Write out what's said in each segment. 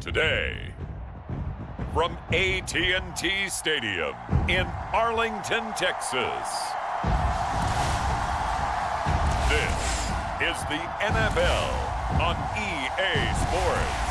Today, from AT&T Stadium in Arlington, Texas, this is the NFL on EA Sports.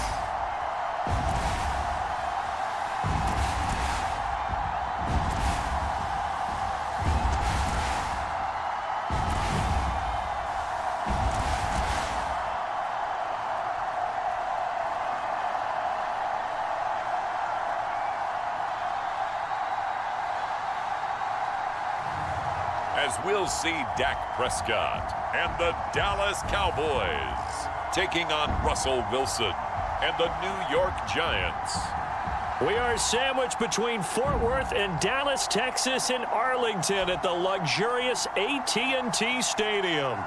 As we'll see Dak Prescott and the Dallas Cowboys taking on Russell Wilson and the New York Giants. We are sandwiched between Fort Worth and Dallas, Texas, and Arlington at the luxurious AT&T Stadium.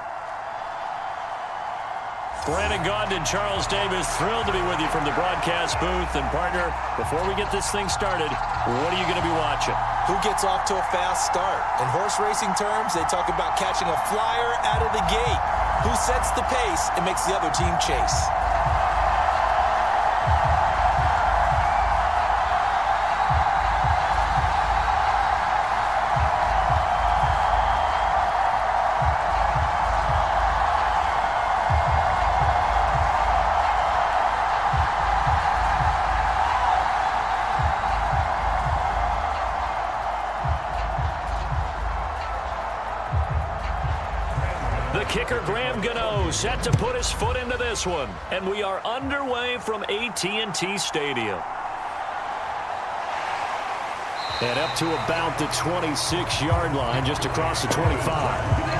Brandon Gaudin and Charles Davis, thrilled to be with you from the broadcast booth. And partner, before we get this thing started, what are you going to be watching? Who gets off to a fast start? In horse racing terms, they talk about catching a flyer out of the gate. Who sets the pace and makes the other team chase? Kicker Graham Gano set to put his foot into this one. And we are underway from AT&T Stadium. And up to about the 26-yard line, just across the 25.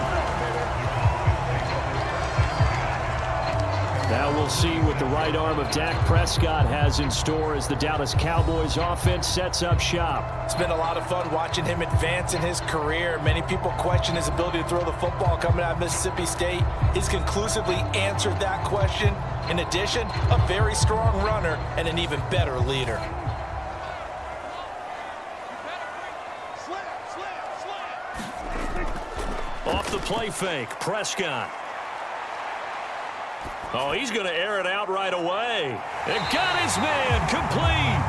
Now we'll see what the right arm of Dak Prescott has in store as the Dallas Cowboys offense sets up shop. It's been a lot of fun watching him advance in his career. Many people question his ability to throw the football coming out of Mississippi State. He's conclusively answered that question. In addition, a very strong runner and an even better leader. Off the play fake, Prescott. Oh, he's going to air it out right away. And got his man complete.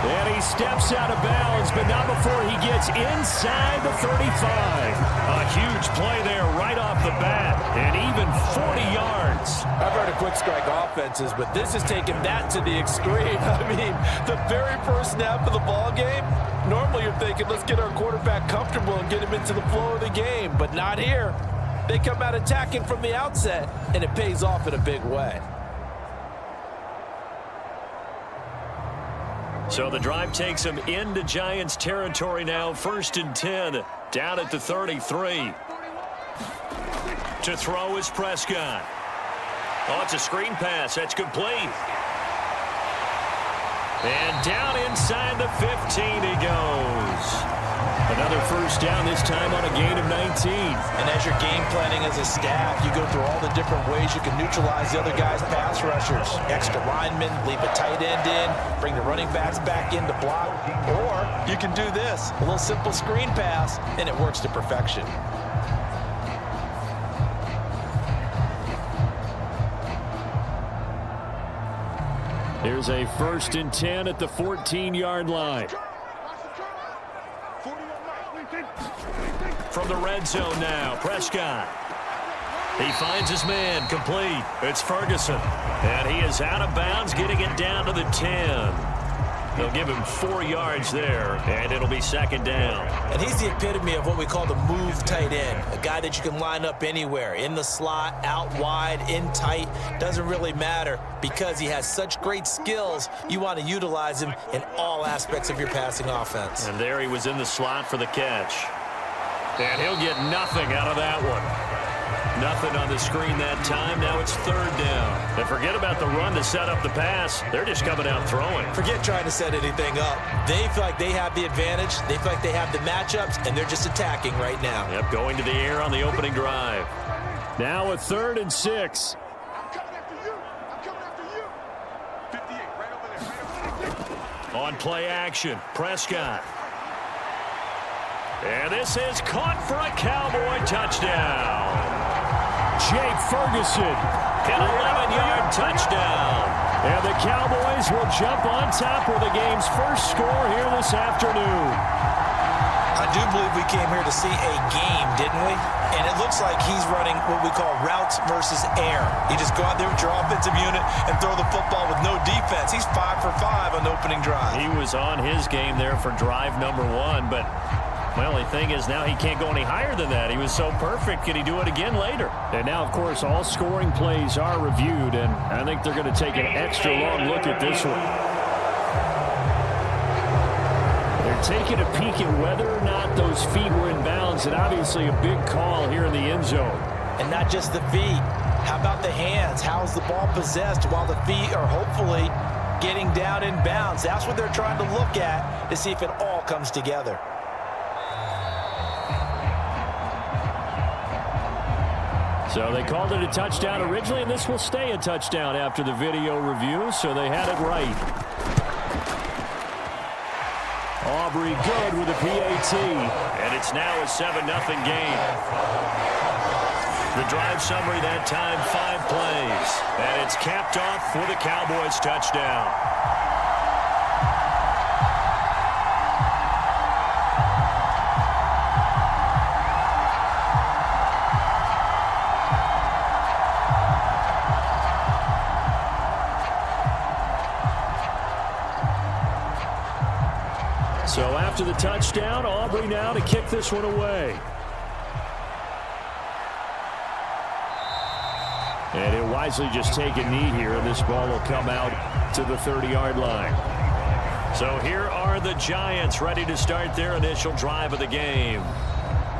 And he steps out of bounds, but not before he gets inside the 35. A huge play there right off the bat, and even 40 yards. I've heard of quick strike offenses, but this has taken that to the extreme. I mean, the very first snap of the ball game, normally you're thinking, let's get our quarterback comfortable and get him into the flow of the game, but not here. They come out attacking from the outset, and it pays off in a big way. So the drive takes them into Giants territory now. 1st and 10, down at the 33. To throw is Prescott. Oh, it's a screen pass. That's complete. And down inside the 15 he goes. Another first down, this time on a gain of 19. And as you're game planning as a staff, you go through all the different ways you can neutralize the other guy's pass rushers. Extra linemen, leave a tight end in, bring the running backs back in to block. Or you can do this, a little simple screen pass, and it works to perfection. Here's a 1st and 10 at the 14-yard line. From the red zone now, Prescott. He finds his man, complete. It's Ferguson. And he is out of bounds, getting it down to the 10. They'll give him 4 yards there, and it'll be 2nd down. And he's the epitome of what we call the move tight end, a guy that you can line up anywhere, in the slot, out wide, in tight, doesn't really matter because he has such great skills. You want to utilize him in all aspects of your passing offense. And there he was in the slot for the catch. And he'll get nothing out of that one. Nothing on the screen that time. Now it's 3rd down. And forget about the run to set up the pass. They're just coming out throwing. Forget trying to set anything up. They feel like they have the advantage. They feel like they have the matchups, and they're just attacking right now. Yep, going to the air on the opening drive. Now a 3rd and 6. I'm coming after you. I'm coming after you. 58, right over there. On play action, Prescott. And this is caught for a Cowboy touchdown. Jake Ferguson, an 11-yard touchdown. And the Cowboys will jump on top with the game's first score here this afternoon. I do believe we came here to see a game, didn't we? And it looks like he's running what we call routes versus air. You just go out there with your offensive unit and throw the football with no defense. He's 5 for 5 on the opening drive. He was on his game there for drive number 1, but my only thing is now he can't go any higher than that. He was so perfect. Can he do it again later? And now, of course, all scoring plays are reviewed, and I think they're going to take an extra long look at this one. They're taking a peek at whether or not those feet were in bounds, and obviously a big call here in the end zone. And not just the feet. How about the hands? How's the ball possessed while the feet are hopefully getting down in bounds? That's what they're trying to look at to see if it all comes together. So they called it a touchdown originally, and this will stay a touchdown after the video review, so they had it right. Aubrey good with a PAT, and it's now a 7-0 game. The drive summary that time, 5 plays, and it's capped off with a Cowboys touchdown. So after the touchdown, Aubrey now to kick this one away. And he'll wisely just take a knee here, and this ball will come out to the 30-yard line. So here are the Giants ready to start their initial drive of the game.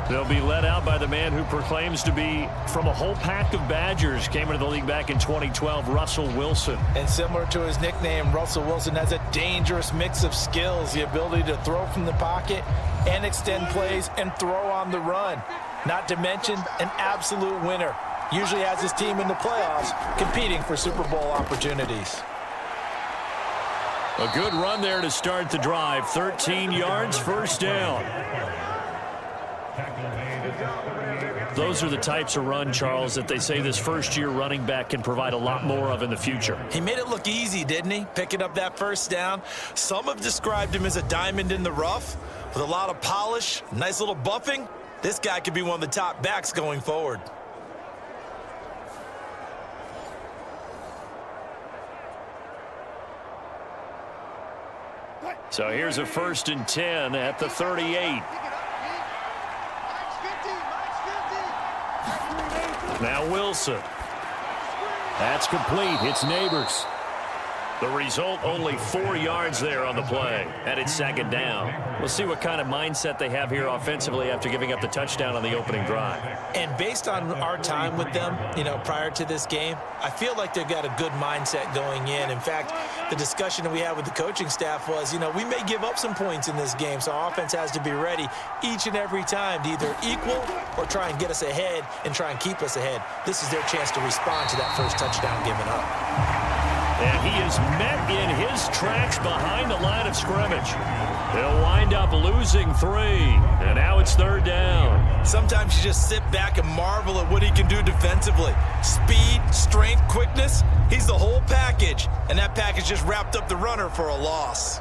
They'll be led out by the man who proclaims to be from a whole pack of Badgers. Came into the league back in 2012, Russell Wilson. And similar to his nickname, Russell Wilson has a dangerous mix of skills, the ability to throw from the pocket and extend plays and throw on the run. Not to mention an absolute winner. Usually has his team in the playoffs competing for Super Bowl opportunities. A good run there to start the drive. 13 yards, first down. Those are the types of run, Charles, that they say this first-year running back can provide a lot more of in the future. He made it look easy, didn't he? Picking up that first down. Some have described him as a diamond in the rough with a lot of polish, nice little buffing. This guy could be one of the top backs going forward. So here's a 1st and 10 at the 38. Now Wilson. That's complete. It's Neighbors. The result, only 4 yards there on the play. And it's 2nd down. We'll see what kind of mindset they have here offensively after giving up the touchdown on the opening drive. And based on our time with them, prior to this game, I feel like they've got a good mindset going in. In fact, the discussion that we had with the coaching staff was, we may give up some points in this game, so our offense has to be ready each and every time to either equal or try and get us ahead and try and keep us ahead. This is their chance to respond to that first touchdown given up. And he is met in his tracks behind the line of scrimmage. They'll wind up losing 3, and now it's 3rd down. Sometimes you just sit back and marvel at what he can do defensively. Speed, strength, quickness, he's the whole package, and that package just wrapped up the runner for a loss.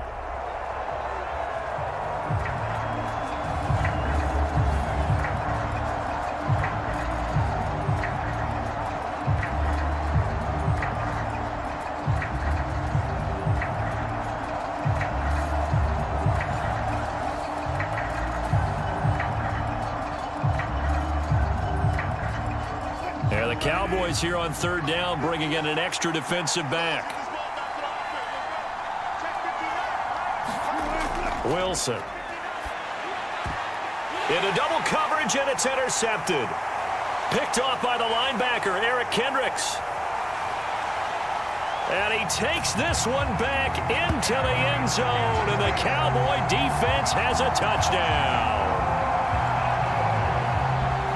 Cowboys here on 3rd down, bringing in an extra defensive back. Wilson. Into double coverage, and it's intercepted. Picked off by the linebacker, Eric Kendricks. And he takes this one back into the end zone, and the Cowboy defense has a touchdown.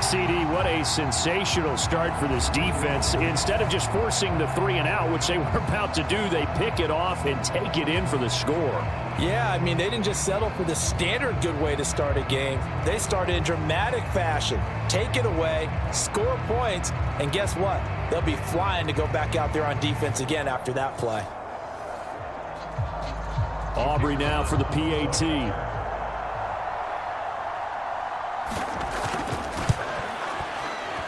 CD, what a sensational start for this defense. Instead of just forcing the 3-and-out, which they were about to do, they pick it off and take it in for the score. Yeah, they didn't just settle for the standard good way to start a game. They started in dramatic fashion. Take it away, score points, and guess what? They'll be flying to go back out there on defense again after that play. Aubrey now for the PAT.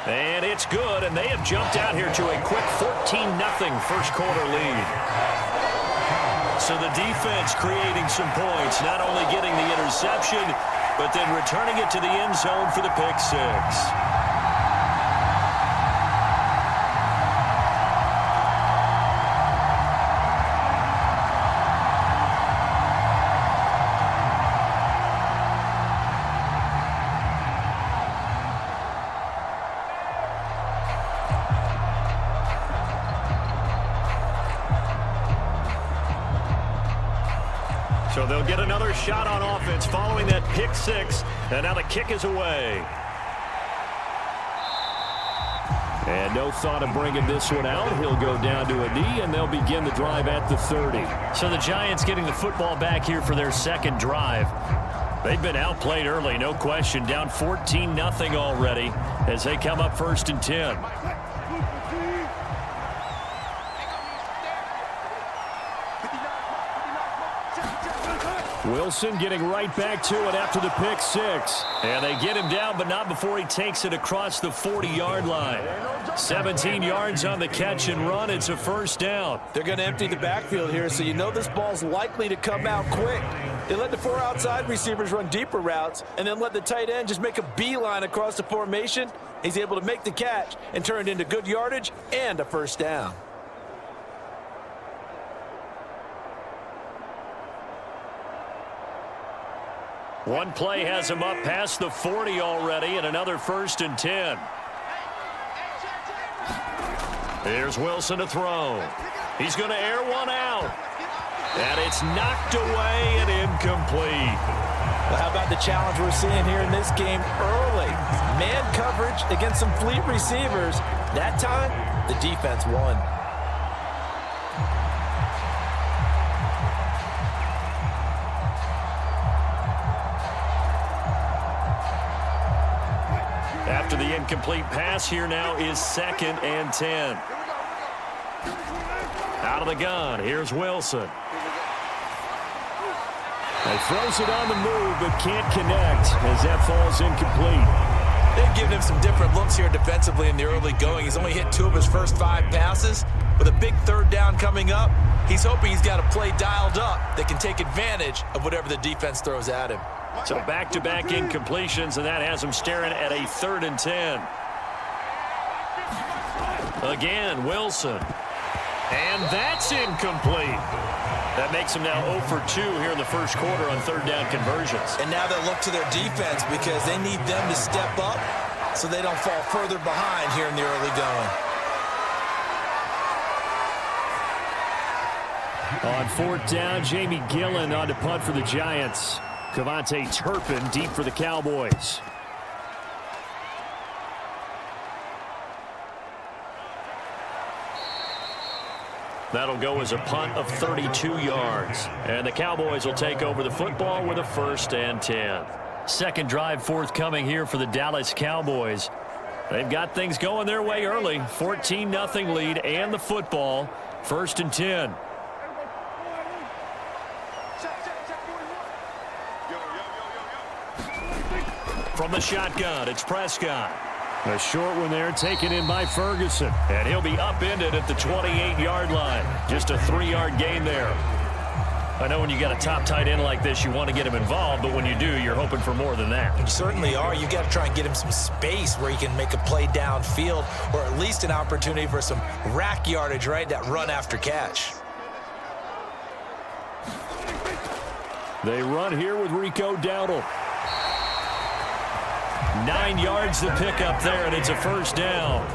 And it's good, and they have jumped out here to a quick 14-0 first quarter lead. So the defense creating some points, not only getting the interception, but then returning it to the end zone for the pick six. So they'll get another shot on offense following that pick six, and now the kick is away. And no thought of bringing this one out. He'll go down to a knee, and they'll begin the drive at the 30. So the Giants getting the football back here for their second drive. They've been outplayed early, no question. Down 14-0 already as they come up 1st and 10. Wilson getting right back to it after the pick six. And they get him down, but not before he takes it across the 40-yard line. 17 yards on the catch and run. It's a first down. They're going to empty the backfield here, so you know this ball's likely to come out quick. They let the 4 outside receivers run deeper routes and then let the tight end just make a beeline across the formation. He's able to make the catch and turn it into good yardage and a first down. One play has him up past the 40 already, and another 1st and 10. Here's Wilson to throw. He's going to air one out. And it's knocked away and incomplete. Well, how about the challenge we're seeing here in this game early? Man coverage against some fleet receivers. That time, the defense won. After the incomplete pass, here now is 2nd and 10. Out of the gun, here's Wilson. He throws it on the move, but can't connect as that falls incomplete. They've given him some different looks here defensively in the early going. He's only hit 2 of his first 5 passes. With a big 3rd down coming up, he's hoping he's got a play dialed up that can take advantage of whatever the defense throws at him. So back-to-back incompletions, and that has him staring at a 3rd and 10. Again, Wilson. And that's incomplete. That makes him now 0 for 2 here in the first quarter on 3rd down conversions. And now they'll look to their defense because they need them to step up so they don't fall further behind here in the early going. On 4th down, Jamie Gillen on to punt for the Giants. Cavante Turpin deep for the Cowboys. That'll go as a punt of 32 yards. And the Cowboys will take over the football with a 1st and 10. Second drive forthcoming here for the Dallas Cowboys. They've got things going their way early. 14-0 lead and the football. 1st and 10. From the shotgun, it's Prescott. A short one there taken in by Ferguson. And he'll be upended at the 28-yard line. Just a 3-yard gain there. I know when you got a top tight end like this, you want to get him involved, but when you do, you're hoping for more than that. You certainly are. You got to try and get him some space where he can make a play downfield, or at least an opportunity for some rack yardage, right? That run after catch. They run here with Rico Dowdle. 9 yards to pick up there, and it's a first down.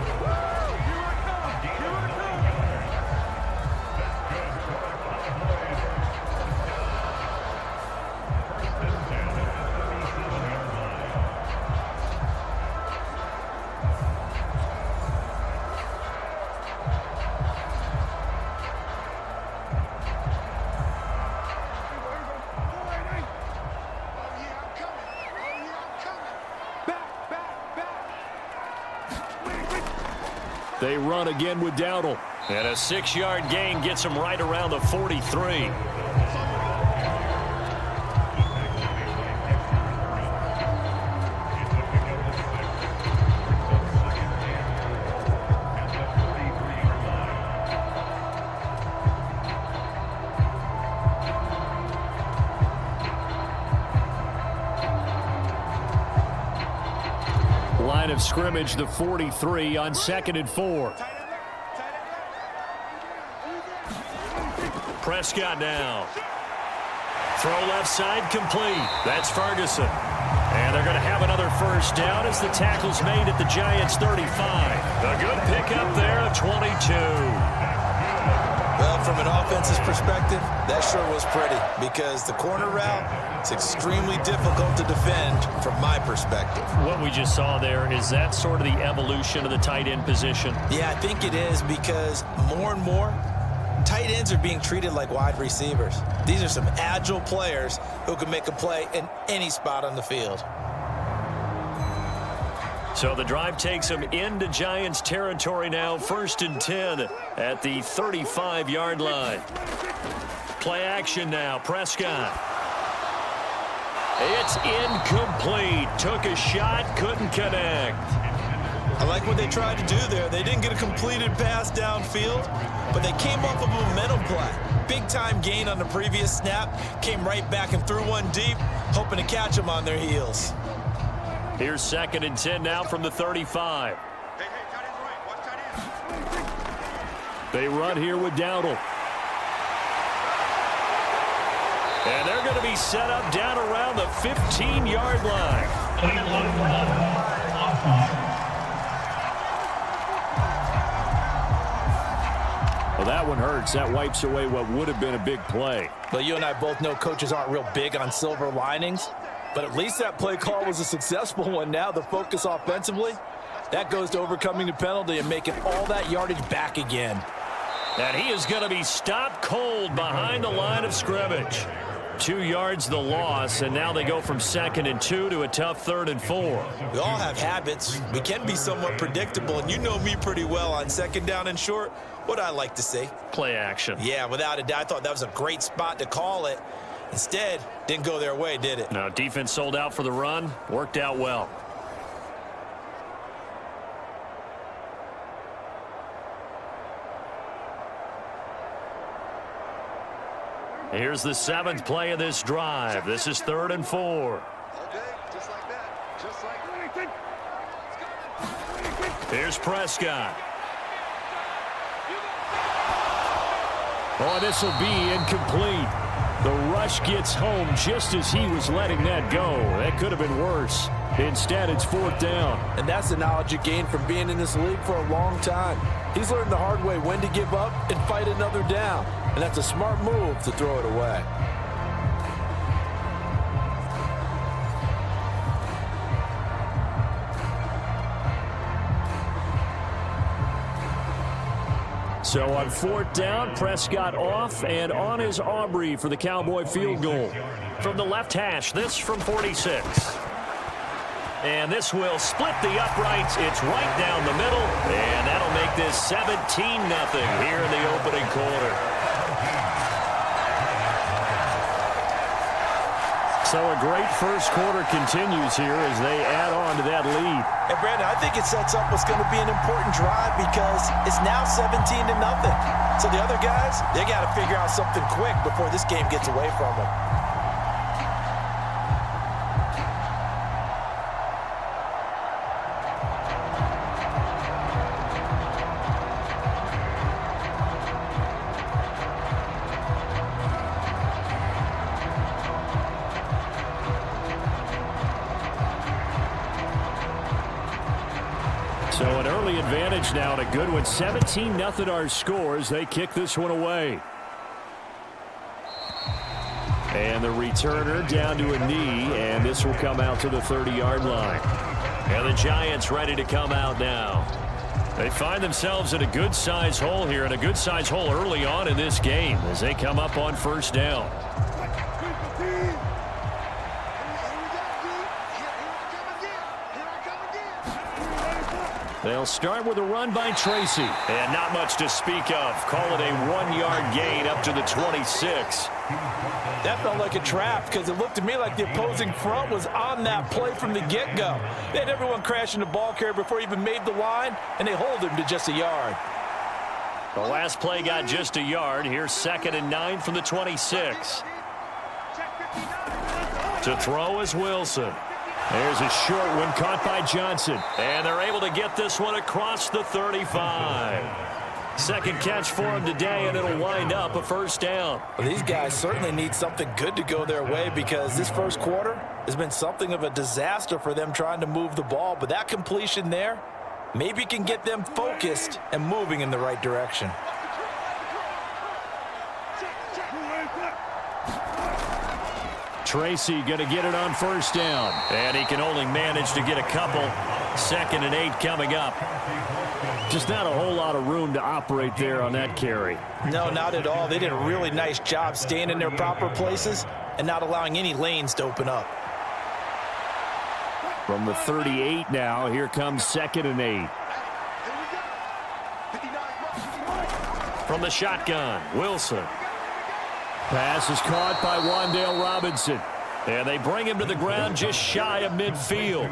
They run again with Dowdle. And a 6-yard gain gets him right around the 43. of scrimmage, the 43 on 2nd and 4. Prescott now. Throw left side complete. That's Ferguson. And they're going to have another first down as the tackle's made at the Giants' 35. A good pickup there of 22. Well, from an offense's perspective, that sure was pretty because the corner route is extremely difficult to defend from my perspective. What we just saw there, is that sort of the evolution of the tight end position? Yeah, I think it is because more and more, tight ends are being treated like wide receivers. These are some agile players who can make a play in any spot on the field. So the drive takes them into Giants territory now, 1st and 10 at the 35-yard line. Play action now, Prescott. It's incomplete. Took a shot, couldn't connect. I like what they tried to do there. They didn't get a completed pass downfield, but they came off of a momentum play. Big-time gain on the previous snap, came right back and threw one deep, hoping to catch them on their heels. Here's 2nd and 10 now from the 35. Hey, tight end's right. Watch tight end. They run here with Dowdle. And they're going to be set up down around the 15-yard line. Well, that one hurts. That wipes away what would have been a big play. But you and I both know coaches aren't real big on silver linings. But at least that play call was a successful one. Now the focus offensively, that goes to overcoming the penalty and making all that yardage back again. And he is going to be stopped cold behind the line of scrimmage. 2 yards the loss, and now they go from 2nd and 2 to a tough 3rd and 4. We all have habits. We can be somewhat predictable, and you know me pretty well on 2nd down and short. What I like to see. Play action. Yeah, without a doubt, I thought that was a great spot to call it. Instead, didn't go their way, did it? Now, defense sold out for the run. Worked out well. Here's the 7th play of this drive. This is 3rd and 4. All day, just like that. Just like Here's Prescott. Oh, this will be incomplete. The rush gets home just as he was letting that go. That could have been worse. Instead, it's 4th down. And that's the knowledge you gain from being in this league for a long time. He's learned the hard way when to give up and fight another down. And that's a smart move to throw it away. So on 4th down, Prescott off and on is Aubrey for the Cowboy field goal. From the left hash, this from 46. And this will split the uprights. It's right down the middle, and that'll make this 17-0 here in the opening quarter. So a great first quarter continues here as they add on to that lead. And Brandon, I think it sets up what's going to be an important drive because it's now 17-0. So the other guys, they got to figure out something quick before this game gets away from them. So an early advantage now and a good one. 17-0 our scores. They kick this one away. And the returner down to a knee, and this will come out to the 30-yard line. And the Giants ready to come out now. They find themselves in a good-sized hole here, and a good-sized hole early on in this game as they come up on 1st down. They'll start with a run by Tracy. And not much to speak of. Call it a 1-yard gain up to the 26. That felt like a trap because it looked to me like the opposing front was on that play from the get-go. They had everyone crashing the ball carrier before he even made the line, and they hold him to just a yard. The last play got just a yard. Here's 2nd and 9 from the 26. To throw is Wilson. There's a short one caught by Johnson. And they're able to get this one across the 35. Second catch for him today, and it'll wind up a first down. Well, these guys certainly need something good to go their way because this first quarter has been something of a disaster for them trying to move the ball. But that completion there maybe can get them focused and moving in the right direction. Tracy going to get it on first down. And he can only manage to get a couple. 2nd and 8 coming up. Just not a whole lot of room to operate there on that carry. No, not at all. They did a really nice job staying in their proper places and not allowing any lanes to open up. From the 38 now, here comes 2nd and 8. From the shotgun, Wilson. Pass is caught by Wan'Dale Robinson. And they bring him to the ground just shy of midfield.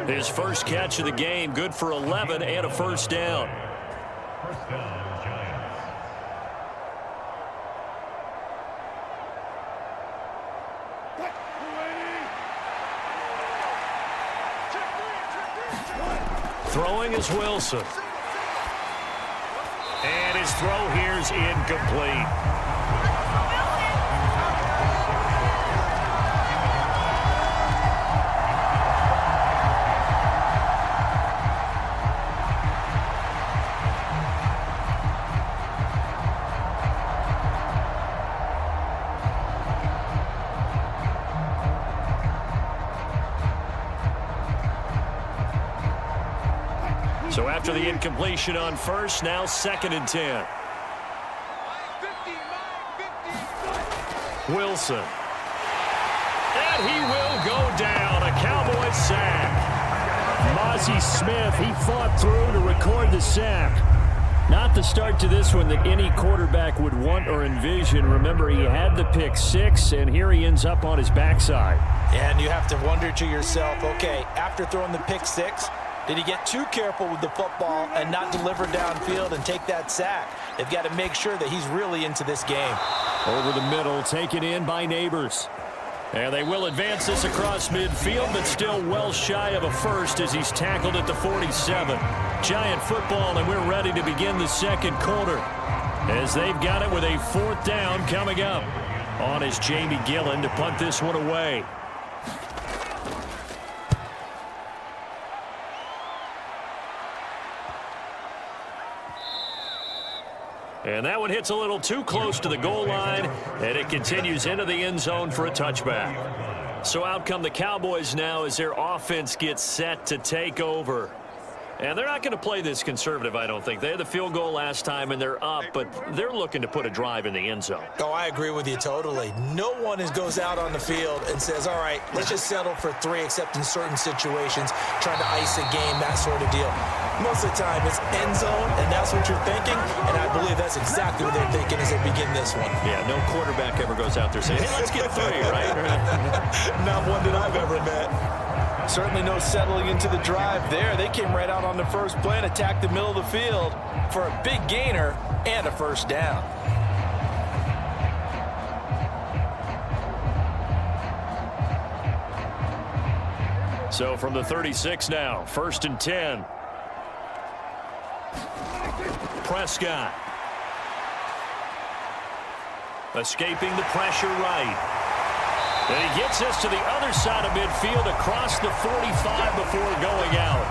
His first catch of the game, good for 11 and a first down. Throwing is Wilson. And his throw here's incomplete. So after the incompletion on first, now 2nd and 10. Wilson. And he will go down. A Cowboys sack. Mozzie Smith, he fought through to record the sack. Not the start to this one that any quarterback would want or envision. Remember, he had the pick 6, and here he ends up on his backside. And you have to wonder to yourself, okay, after throwing the pick 6, did he get too careful with the football and not deliver downfield and take that sack? They've got to make sure that he's really into this game. Over the middle, taken in by Neighbors. And they will advance this across midfield, but still well shy of a first as he's tackled at the 47. Giant football, and we're ready to begin the second quarter as they've got it with a 4th down coming up. On is Jamie Gillen to punt this one away. And that one hits a little too close to the goal line, and it continues into the end zone for a touchback. So out come the Cowboys now as their offense gets set to take over. And they're not going to play this conservative, I don't think. They had the field goal last time, and they're up, but they're looking to put a drive in the end zone. Oh, I agree with you totally. No one goes out on the field and says, all right, let's just settle for 3, except in certain situations, trying to ice a game, that sort of deal. Most of the time, it's end zone, and that's what you're thinking, and I believe that's exactly what they're thinking as they begin this one. Yeah, no quarterback ever goes out there saying, hey, let's get 3, right? Not one that I've ever met. Certainly no settling into the drive there. They came right out on the first play and attacked the middle of the field for a big gainer and a first down. So from the 36 now, 1st and 10. Prescott. Escaping the pressure right. And he gets us to the other side of midfield across the 45 before going out.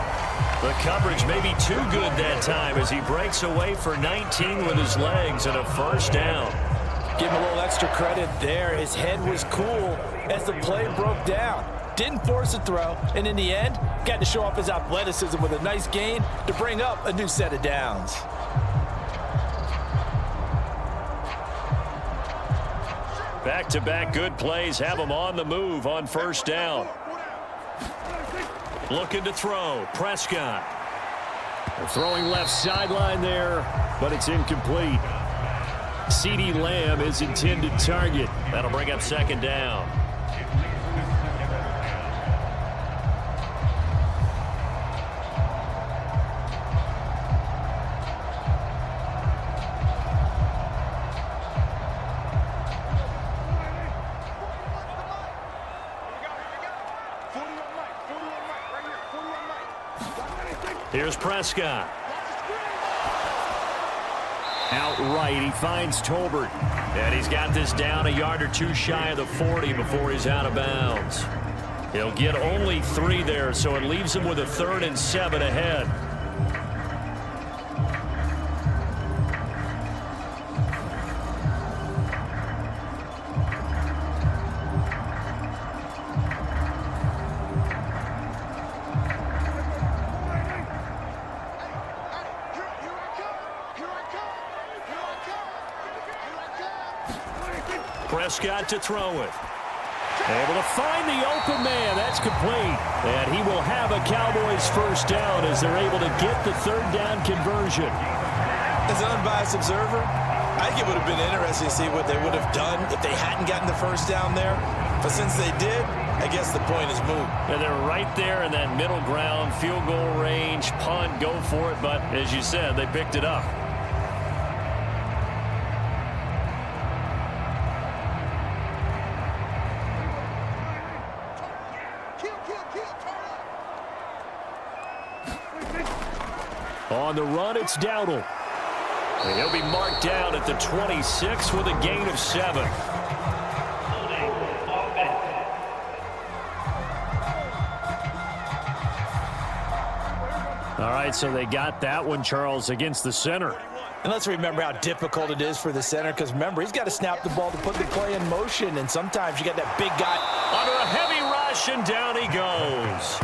The coverage may be too good that time as he breaks away for 19 with his legs and a first down. Give him a little extra credit there. His head was cool as the play broke down. Didn't force a throw, and in the end, got to show off his athleticism with a nice gain to bring up a new set of downs. Back-to-back good plays have him on the move on first down. Looking to throw. Prescott. Throwing left sideline there, but it's incomplete. CeeDee Lamb is intended target. That'll bring up 2nd down. Here's Prescott. Outright, he finds Tolbert. And he's got this down a yard or two shy of the 40 before he's out of bounds. He'll get only 3 there, so it leaves him with a 3rd and 7 ahead. Prescott to throw it. Able to find the open man. That's complete. And he will have a Cowboys first down as they're able to get the 3rd down conversion. As an unbiased observer, I think it would have been interesting to see what they would have done if they hadn't gotten the first down there. But since they did, I guess the point is moot. And they're right there in that middle ground, field goal range, punt, go for it. But as you said, they picked it up. On the run, it's Dowdle. And he'll be marked down at the 26 with a gain of 7. All right, so they got that one, Charles, against the center. And let's remember how difficult it is for the center, because remember, he's got to snap the ball to put the play in motion, and sometimes you got that big guy under a heavy rush, and down he goes.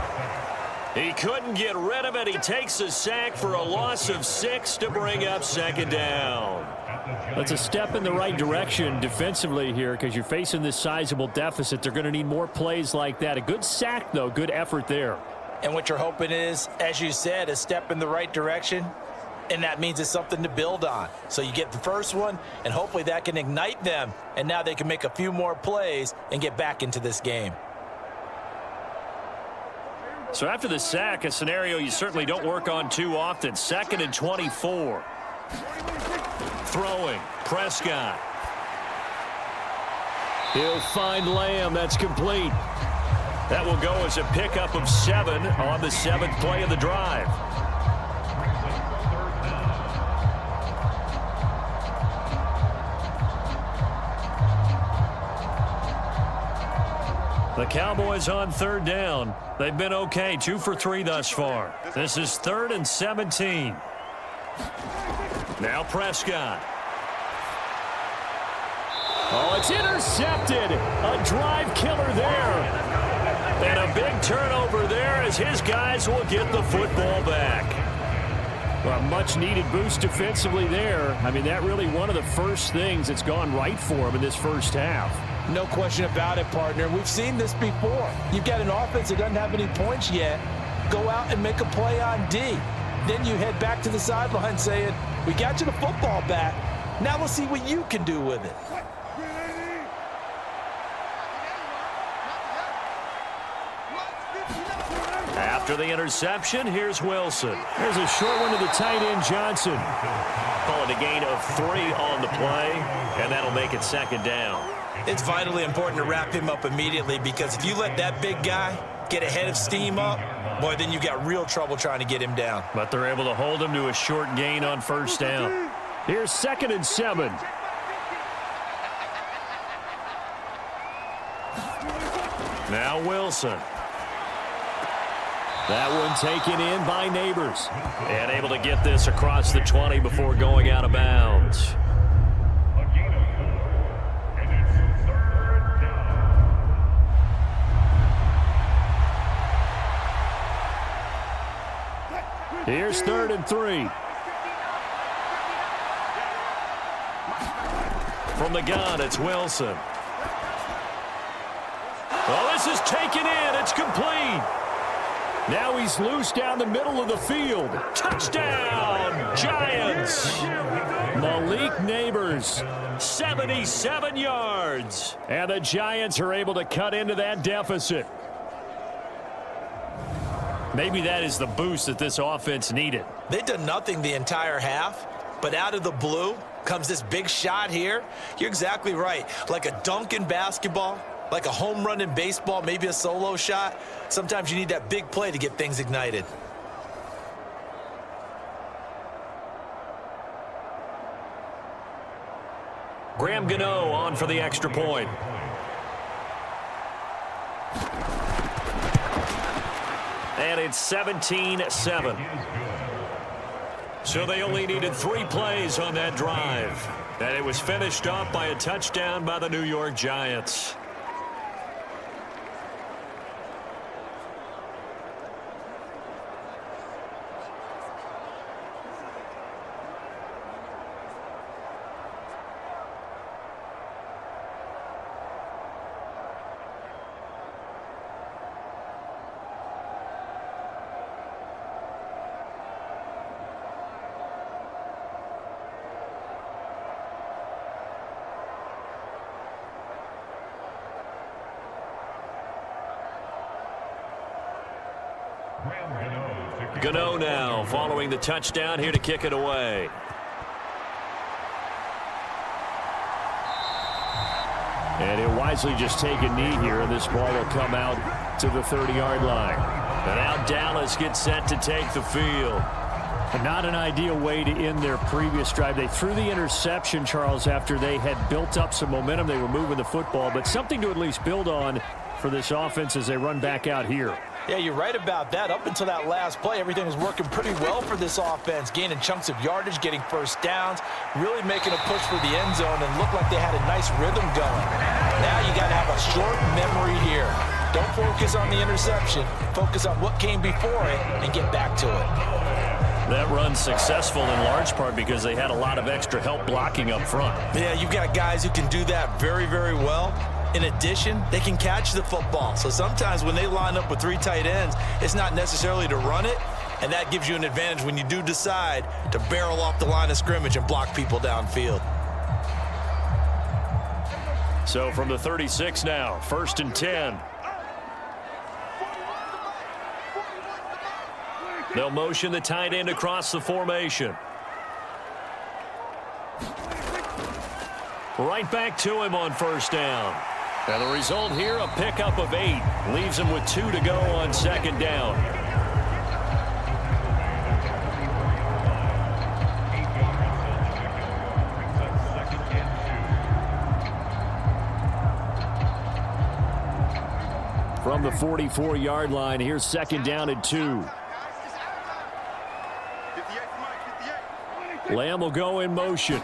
He couldn't get rid of it. He takes a sack for a loss of 6 to bring up 2nd down. That's a step in the right direction defensively here because you're facing this sizable deficit. They're going to need more plays like that. A good sack, though. Good effort there. And what you're hoping is, as you said, a step in the right direction, and that means it's something to build on. So you get the first one, and hopefully that can ignite them, and now they can make a few more plays and get back into this game. So after the sack, a scenario you certainly don't work on too often. 2nd and 24. Throwing, Prescott. He'll find Lamb. That's complete. That will go as a pickup of 7 on the 7th play of the drive. The Cowboys on 3rd down. They've been okay, 2 for 3 thus far. This is 3rd and 17. Now Prescott. Oh, it's intercepted. A drive killer there. And a big turnover there as his guys will get the football back. Well, much needed boost defensively there. I mean, that really one of the first things that's gone right for him in this first half. No question about it, partner. We've seen this before. You've got an offense that doesn't have any points yet. Go out and make a play on D. Then you head back to the sideline saying, we got you the football back. Now we'll see what you can do with it. After the interception, here's Wilson. There's a short one to the tight end, Johnson. Call it a gain of 3 on the play, and that'll make it 2nd down. It's vitally important to wrap him up immediately because if you let that big guy get ahead of steam up, boy, then you got real trouble trying to get him down. But they're able to hold him to a short gain on 1st down. Here's 2nd and 7. Now Wilson. That one taken in by Neighbors. And able to get this across the 20 before going out of bounds. Here's 3rd and 3. From the gun, it's Wilson. Oh, this is taken in. It's complete. Now he's loose down the middle of the field. Touchdown, Giants. Malik Neighbors. 77 yards. And the Giants are able to cut into that deficit. Maybe that is the boost that this offense needed. They've done nothing the entire half, but out of the blue comes this big shot here. You're exactly right. Like a dunk in basketball, like a home run in baseball, maybe a solo shot. Sometimes you need that big play to get things ignited. Graham Gano on for the extra point. And it's 17-7. So they only needed 3 plays on that drive. And it was finished off by a touchdown by the New York Giants. Gano now following the touchdown here to kick it away. And he'll wisely just take a knee here, and this ball will come out to the 30-yard line. And now Dallas gets set to take the field. Not an ideal way to end their previous drive. They threw the interception, Charles, after they had built up some momentum. They were moving the football, but something to at least build on for this offense as they run back out here. Yeah, you're right about that. Up until that last play, everything was working pretty well for this offense, gaining chunks of yardage, getting first downs, really making a push for the end zone, and looked like they had a nice rhythm going. Now you got to have a short memory here. Don't focus on the interception. Focus on what came before it and get back to it. That run's successful in large part because they had a lot of extra help blocking up front. Yeah, you've got guys who can do that very, very well. In addition, they can catch the football. So sometimes when they line up with 3 tight ends, it's not necessarily to run it, and that gives you an advantage when you do decide to barrel off the line of scrimmage and block people downfield. So from the 36 now, 1st and 10. They'll motion the tight end across the formation. Right back to him on 1st down. And the result here, a pickup of 8. Leaves him with 2 to go on 2nd down. From the 44-yard line, here's 2nd down and 2. Lamb will go in motion.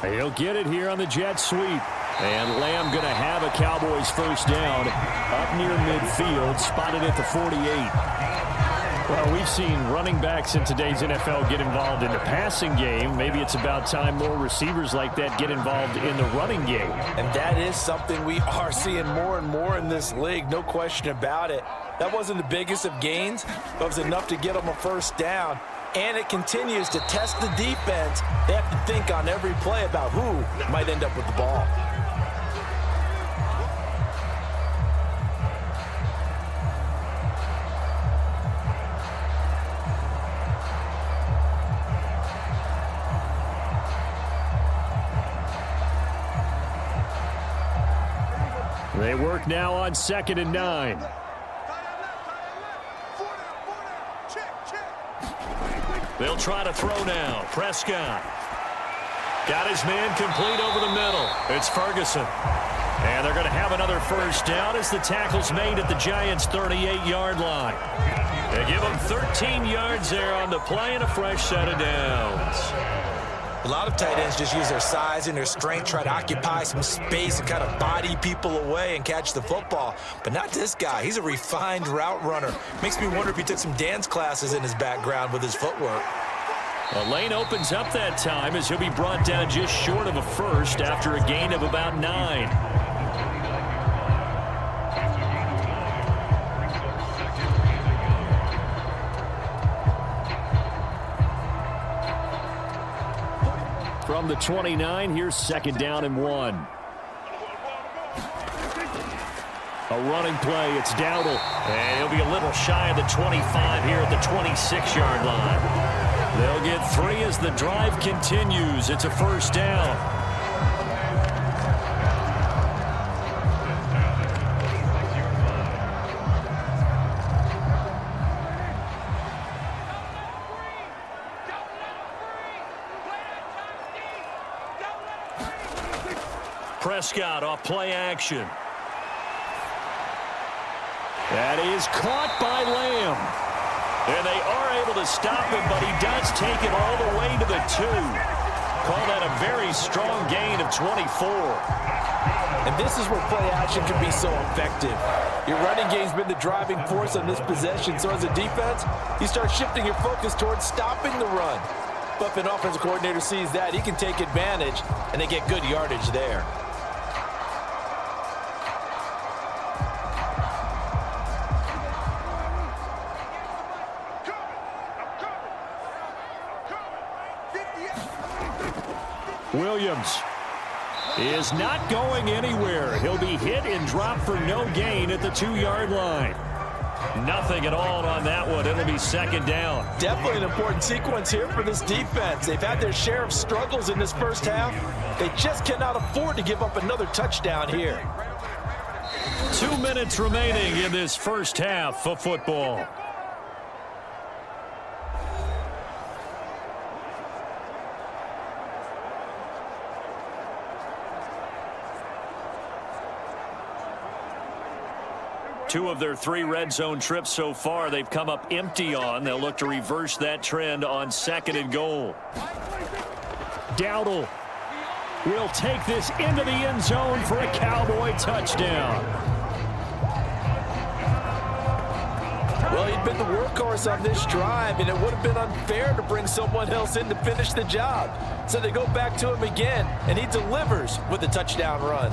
He'll get it here on the jet sweep. And Lamb going to have a Cowboys 1st down up near midfield, spotted at the 48. Well, we've seen running backs in today's NFL get involved in the passing game. Maybe it's about time more receivers like that get involved in the running game. And that is something we are seeing more and more in this league, no question about it. That wasn't the biggest of gains, but it was enough to get them a 1st down. And it continues to test the defense. They have to think on every play about who might end up with the ball. They work now on 2nd and 9. They'll try to throw now. Prescott got his man complete over the middle. It's Ferguson. And they're going to have another 1st down as the tackle's made at the Giants' 38-yard line. They give them 13 yards there on the play and a fresh set of downs. A lot of tight ends just use their size and their strength, try to occupy some space and kind of body people away and catch the football. But not this guy. He's a refined route runner. Makes me wonder if he took some dance classes in his background with his footwork. A lane opens up that time as he'll be brought down just short of a 1st after a gain of about 9. From the 29, here's 2nd down and 1. A running play, it's Dowdle. And he'll be a little shy of the 25 here at the 26-yard line. They'll get 3 as the drive continues. It's a 1st down. Prescott off play action. That is caught by Lamb. And they are able to stop him, but he does take it all the way to the 2. Call that a very strong gain of 24. And this is where play action can be so effective. Your running game's been the driving force on this possession, so as a defense, you start shifting your focus towards stopping the run. But if an offensive coordinator sees that, he can take advantage, and they get good yardage there. Williams is not going anywhere. He'll be hit and dropped for no gain at the 2-yard line. Nothing at all on that one. It'll be second down. Definitely an important sequence here for this defense. They've had their share of struggles in this first half. They just cannot afford to give up another touchdown here. 2 minutes remaining in this first half of football. Two of their 3 red zone trips so far, they've come up empty on. They'll look to reverse that trend on 2nd and goal. Dowdle will take this into the end zone for a Cowboy touchdown. Well, he'd been the workhorse on this drive, and it would have been unfair to bring someone else in to finish the job. So they go back to him again, and he delivers with a touchdown run.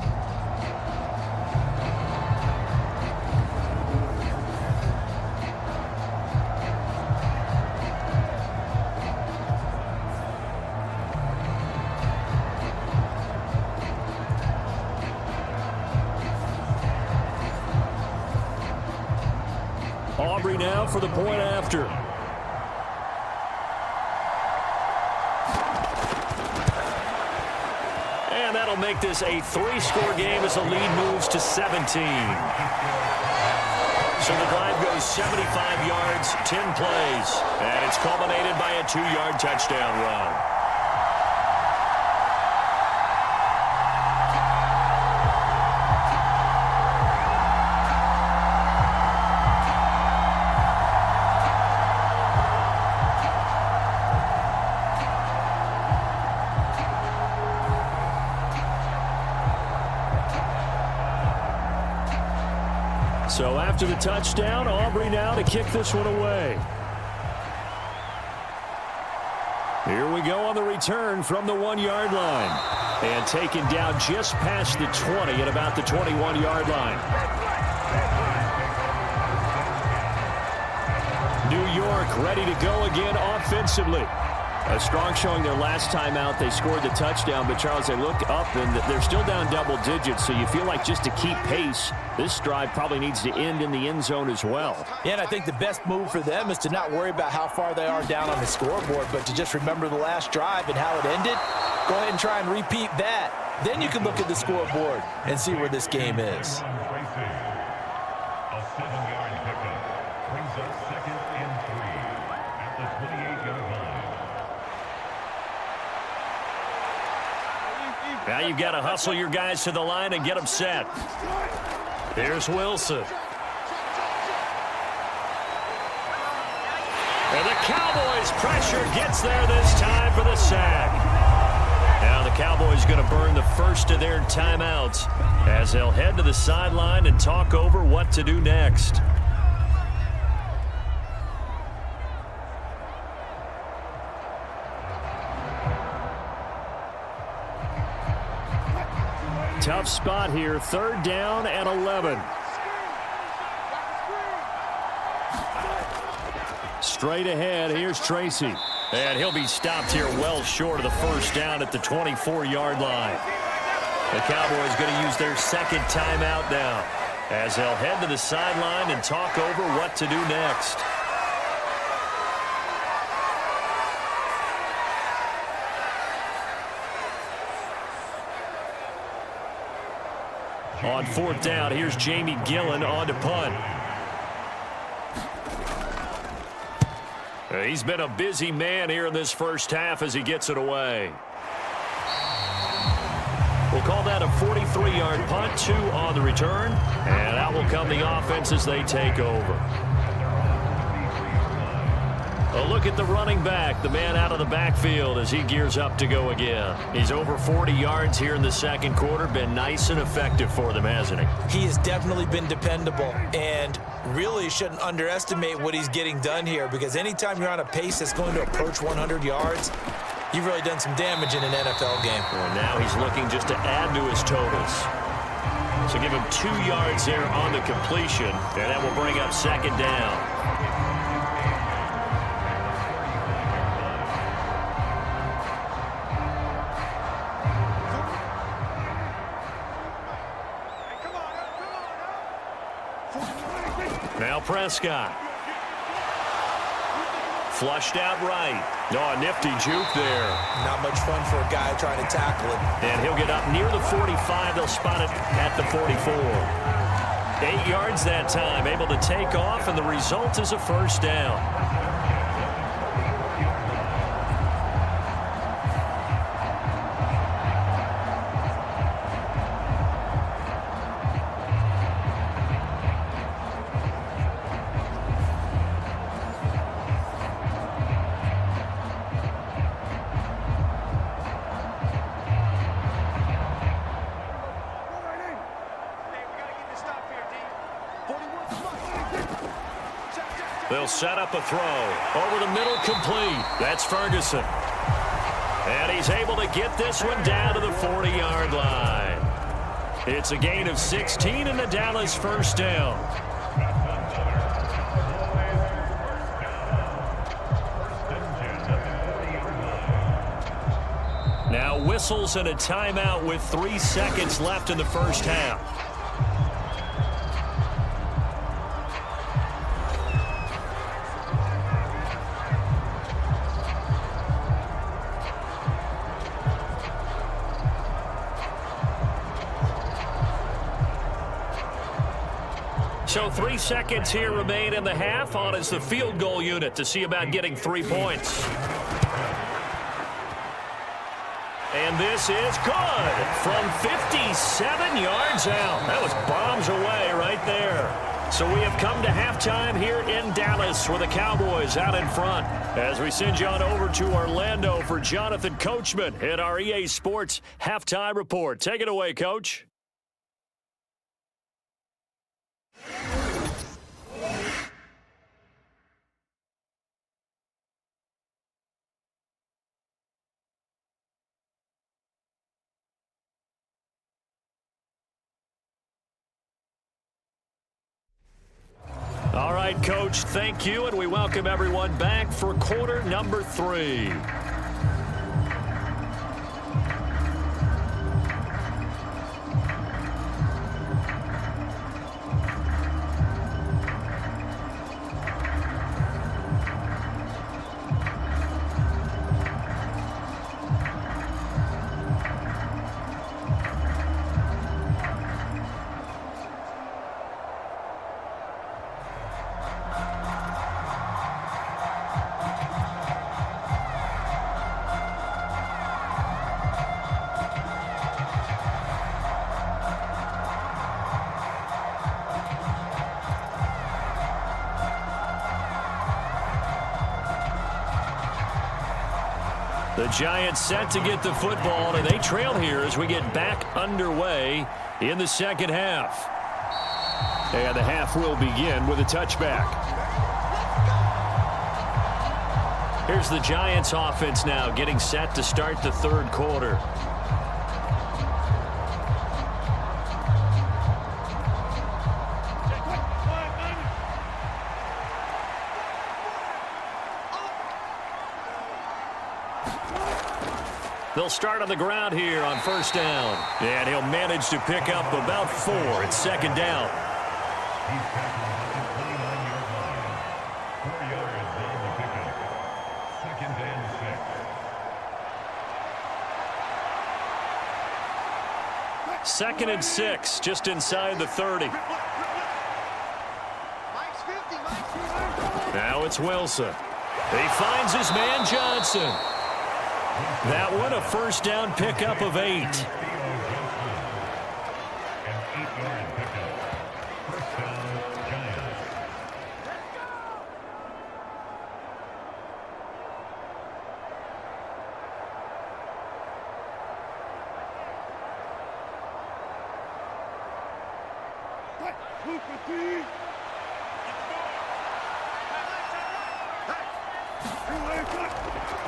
Aubrey now for the point after. And that'll make this a 3-score game as the lead moves to 17. So the drive goes 75 yards, 10 plays. And it's culminated by a 2-yard touchdown run. So after the touchdown, Aubrey now to kick this one away. Here we go on the return from the 1-yard line. And taken down just past the 20 at about the 21-yard line. New York ready to go again offensively. A strong showing their last time out. They scored the touchdown, but Charles, they look up and they're still down double digits, so you feel like just to keep pace, this drive probably needs to end in the end zone as well. Yeah, and I think the best move for them is to not worry about how far they are down on the scoreboard, but to just remember the last drive and how it ended. Go ahead and try and repeat that. Then you can look at the scoreboard and see where this game is. A 7-yard pickup brings us 2nd and 3 at the 28-yard line. Now you've got to hustle your guys to the line and get them set. Here's Wilson. And the Cowboys pressure gets there this time for the sack. Now the Cowboys going to burn the first of their timeouts as they'll head to the sideline and talk over what to do next. Tough spot here, 3rd down and 11. Straight ahead, here's Tracy. And he'll be stopped here well short of the first down at the 24-yard line. The Cowboys going to use their 2nd timeout now as they'll head to the sideline and talk over what to do next. On 4th down, here's Jamie Gillen on to punt. He's been a busy man here in this first half as he gets it away. We'll call that a yard punt, 2 on the return. And out will come the offense as they take over. A look at the running back, the man out of the backfield as he gears up to go again. He's over 40 yards here in the second quarter. Been nice and effective for them, hasn't he? He has definitely been dependable, and really shouldn't underestimate what he's getting done here, because anytime you're on a pace that's going to approach 100 yards, you've really done some damage in an NFL game. Well, now he's looking just to add to his totals. So give him 2 yards there on the completion, and that will bring up second down. Now Prescott. Flushed out right. Oh, a nifty juke there. Not much fun for a guy trying to tackle it. And he'll get up near the 45. They'll spot it at the 44. 8 yards that time. Able to take off, and the result is a first down. They'll set up a throw. Over the middle, complete. That's Ferguson. And he's able to get this one down to the 40-yard line. It's a gain of 16 and the Dallas first down. Now whistles and a timeout with 3 seconds left in the first half. So 3 seconds here remain in the half. On is the field goal unit to see about getting 3 points. And this is good from 57 yards out. That was bombs away right there. So we have come to halftime here in Dallas with the Cowboys out in front. As we send you on over to Orlando for Jonathan Coachman in our EA Sports Halftime Report. Take it away, Coach. All right, Coach, thank you, and we welcome everyone back for quarter number 3. The Giants set to get the football, and they trail here as we get back underway in the second half. And the half will begin with a touchback. Here's the Giants offense now getting set to start the third quarter. They'll start on the ground here on first down. And he'll manage to pick up about 4 at second down. He's tackled at the 29-yard line. 4 yards on the pickup. Second and 6. Second and 6, just inside the 30. Now it's Wilson. He finds his man Johnson. That one a first down pickup of 8. 8-yard pickup. First down, Giants.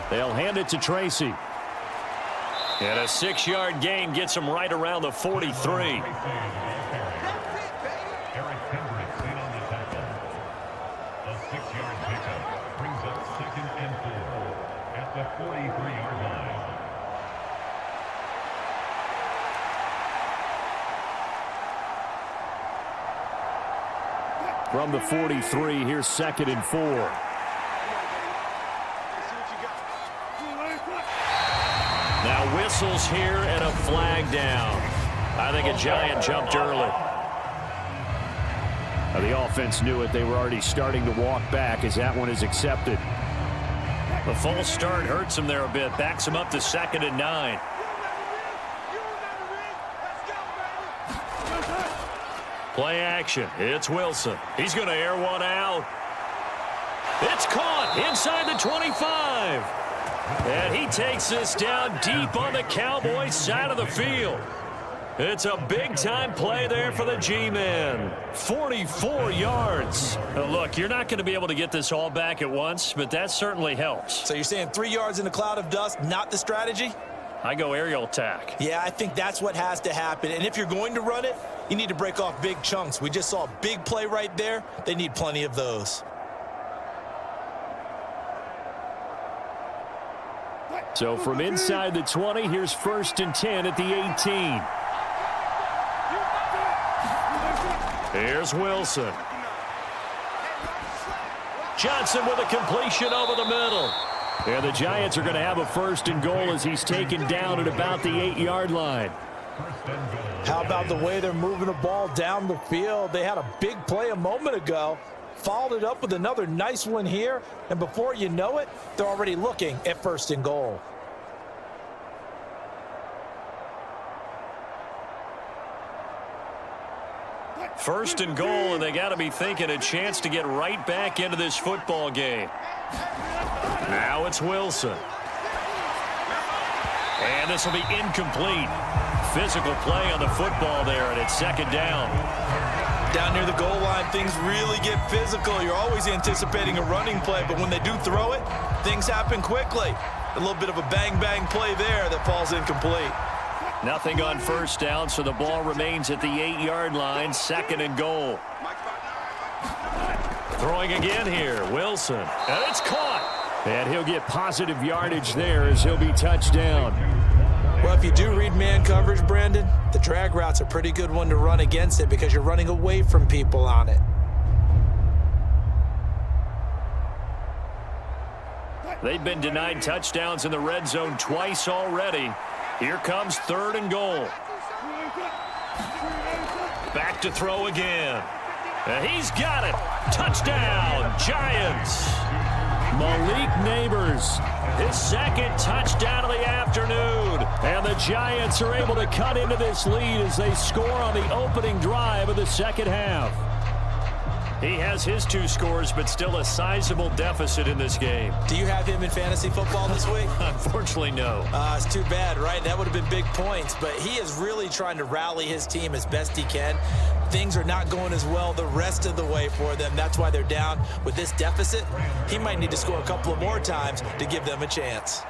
They'll hand it to Tracy. And a 6-yard gain gets him right around the 43. Eric Hendricks in on the tackle. A 6-yard pickup brings up 2nd and 4 at the 43-yard line. From the 43, here's 2nd and 4. Now whistles here and a flag down. I think a Giant jumped early. Now the offense knew it. They were already starting to walk back as that one is accepted. The false start hurts him there a bit. Backs him up to 2nd and 9. Play action. It's Wilson. He's going to air one out. It's caught inside the 25. And he takes this down deep on the Cowboys side of the field. It's a big-time play there for the G-men. 44 yards. Now look, you're not going to be able to get this all back at once, but that certainly helps. So you're saying 3 yards in a cloud of dust, not the strategy? I go aerial attack. Yeah, I think that's what has to happen. And if you're going to run it, you need to break off big chunks. We just saw a big play right there. They need plenty of those. So from inside the 20, here's 1st and 10 at the 18. Here's Wilson. Johnson with a completion over the middle. And the Giants are going to have a 1st and goal as he's taken down at about the 8-yard line. How about the way they're moving the ball down the field? They had a big play a moment ago, followed it up with another nice one here, and before you know it, they're already looking at 1st and goal. First and goal, and they got to be thinking a chance to get right back into this football game. Now it's Wilson. And this will be incomplete. Physical play on the football there, and it's 2nd down. Down near the goal line, things really get physical. You're always anticipating a running play, but when they do throw it, things happen quickly. A little bit of a bang-bang play there that falls incomplete. Nothing on 1st down, so the ball remains at the 8-yard line, 2nd and goal. Throwing again here, Wilson. And it's caught. And he'll get positive yardage there as he'll be touched down. Well, if you do read man coverage, Brandon, the drag route's a pretty good one to run against it because you're running away from people on it. They've been denied touchdowns in the red zone twice already. Here comes 3rd and goal. Back to throw again. And he's got it. Touchdown, Giants. Malik Neighbors, His 2nd touchdown of the afternoon. and the Giants are able to cut into this lead as they score on the opening drive of the 2nd half. He has his 2 scores, but still a sizable deficit in this game. Do you have him in fantasy football this week? Unfortunately, no. It's too bad, right? That would have been big points, but he is really trying to rally his team as best he can. Things are not going as well the rest of the way for them. That's why they're down with this deficit. He might need to score a couple of more times to give them a chance.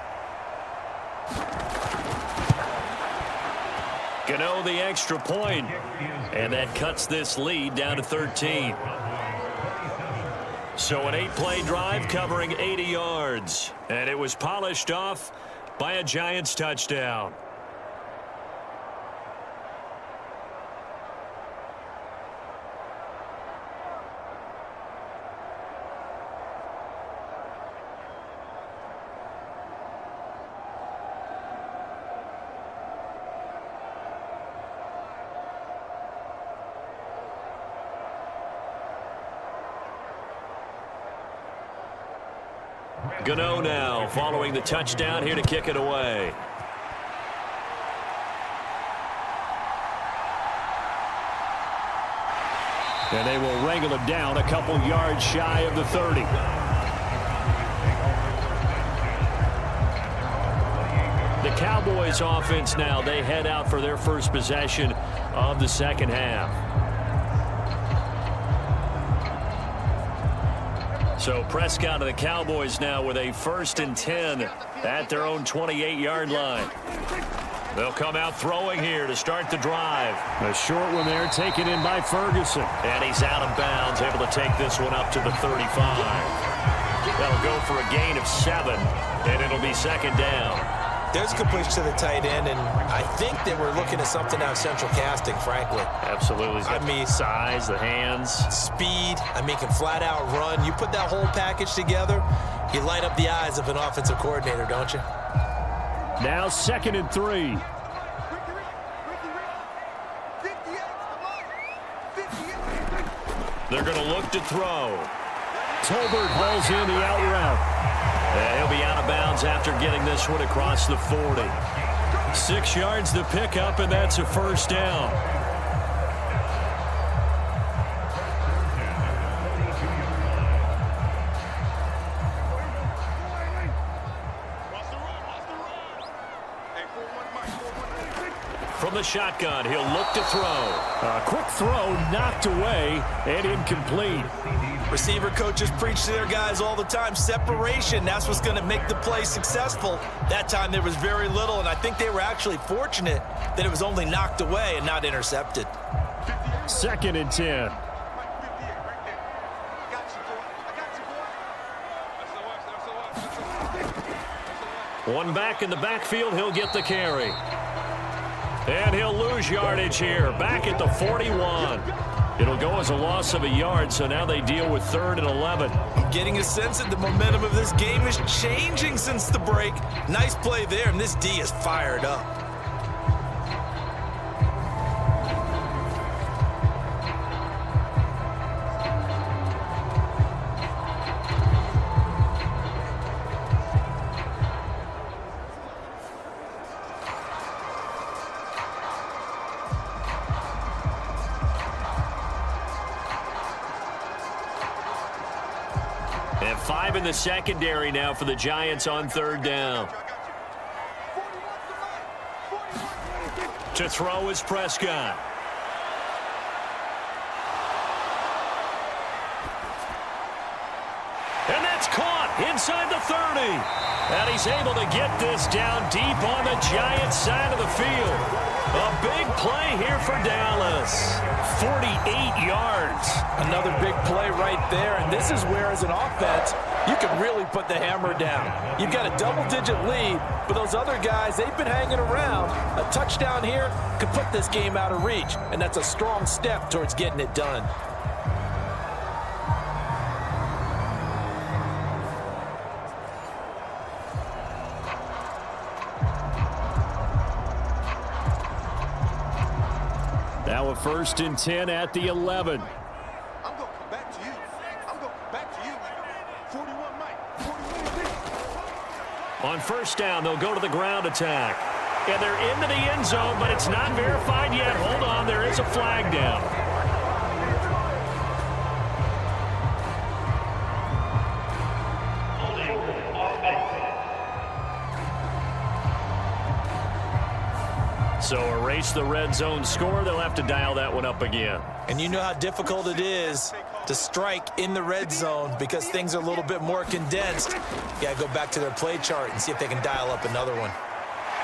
Gano the extra point, and that cuts this lead down to 13. So an 8-play drive covering 80 yards, and it was polished off by a Giants touchdown. Gano now following the touchdown here to kick it away. And they will wrangle him down a couple yards shy of the 30. The Cowboys offense now, they head out for their first possession of the second half. So Prescott of the Cowboys now with a 1st and 10 at their own 28-yard line. They'll come out throwing here to start the drive. A short one there taken in by Ferguson. And he's out of bounds, able to take this one up to the 35. That'll go for a gain of 7, and it'll be second down. There's completion to the tight end, and I think that we're looking at something out of central casting, frankly. Absolutely. He's got the size, the hands. Speed. I mean, can flat out run. You put that whole package together, you light up the eyes of an offensive coordinator, don't you? Now 2nd and 3. They're going to look to throw. Tolbert hauls in the out route. He'll be out of bounds after getting this one across the 40. 6 yards the pickup, and that's a 1st down. From the shotgun, he'll look to throw. A quick throw knocked away and incomplete. Receiver coaches preach to their guys all the time. Separation, that's what's going to make the play successful. That time there was very little, and I think they were actually fortunate that it was only knocked away and not intercepted. 2nd and 10. One back in the backfield, he'll get the carry. And he'll lose yardage here, back at the 41. It'll go as a loss of a yard, so now they deal with 3rd and 11. I'm getting a sense that the momentum of this game is changing since the break. Nice play there, and this D is fired up. And 5 in the secondary now for the Giants on 3rd down. To throw is Prescott. And that's caught inside the 30. And he's able to get this down deep on the Giants side of the field. A big play here for Dallas. 48 yards. Another big play right there, and this is where, as an offense, you can really put the hammer down. You've got a double-digit lead, but those other guys, they've been hanging around. A touchdown here could put this game out of reach, and that's a strong step towards getting it done. Now a 1st and 10 at the 11. I'm going to come back to you. I'm going to come back to you. 41 Mike. 41. On 1st down, they'll go to the ground attack. And they're into the end zone, but it's not verified yet. Hold on, there is a flag down. So erase the red zone score. They'll have to dial that one up again. And you know how difficult it is to strike in the red zone because things are a little bit more condensed. You got to go back to their play chart and see if they can dial up another one.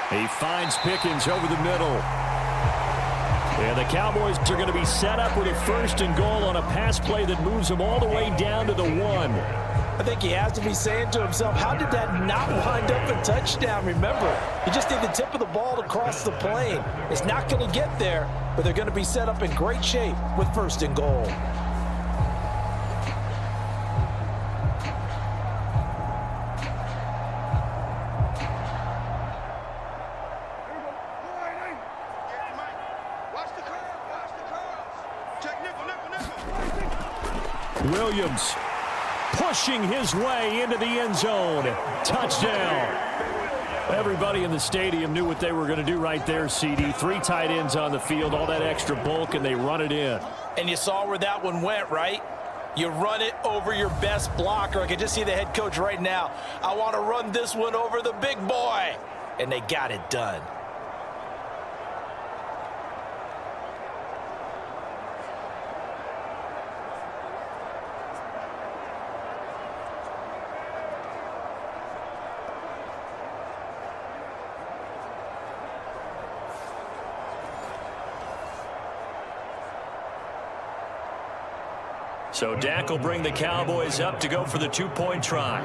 He finds Pickens over the middle. And the Cowboys are going to be set up with a 1st and goal on a pass play that moves them all the way down to the 1. I think he has to be saying to himself, how did that not wind up a touchdown? Remember, you just need the tip of the ball to cross the plane. It's not going to get there, but they're going to be set up in great shape with 1st and goal. Williams pushing his way into the end zone. Touchdown. Everybody in the stadium knew what they were going to do right there, CD. 3 tight ends on the field, all that extra bulk, and they run it in. And you saw where that one went, right? You run it over your best blocker. I can just see the head coach right now. I want to run this one over the big boy. And they got it done. So Dak will bring the Cowboys up to go for the 2-point try.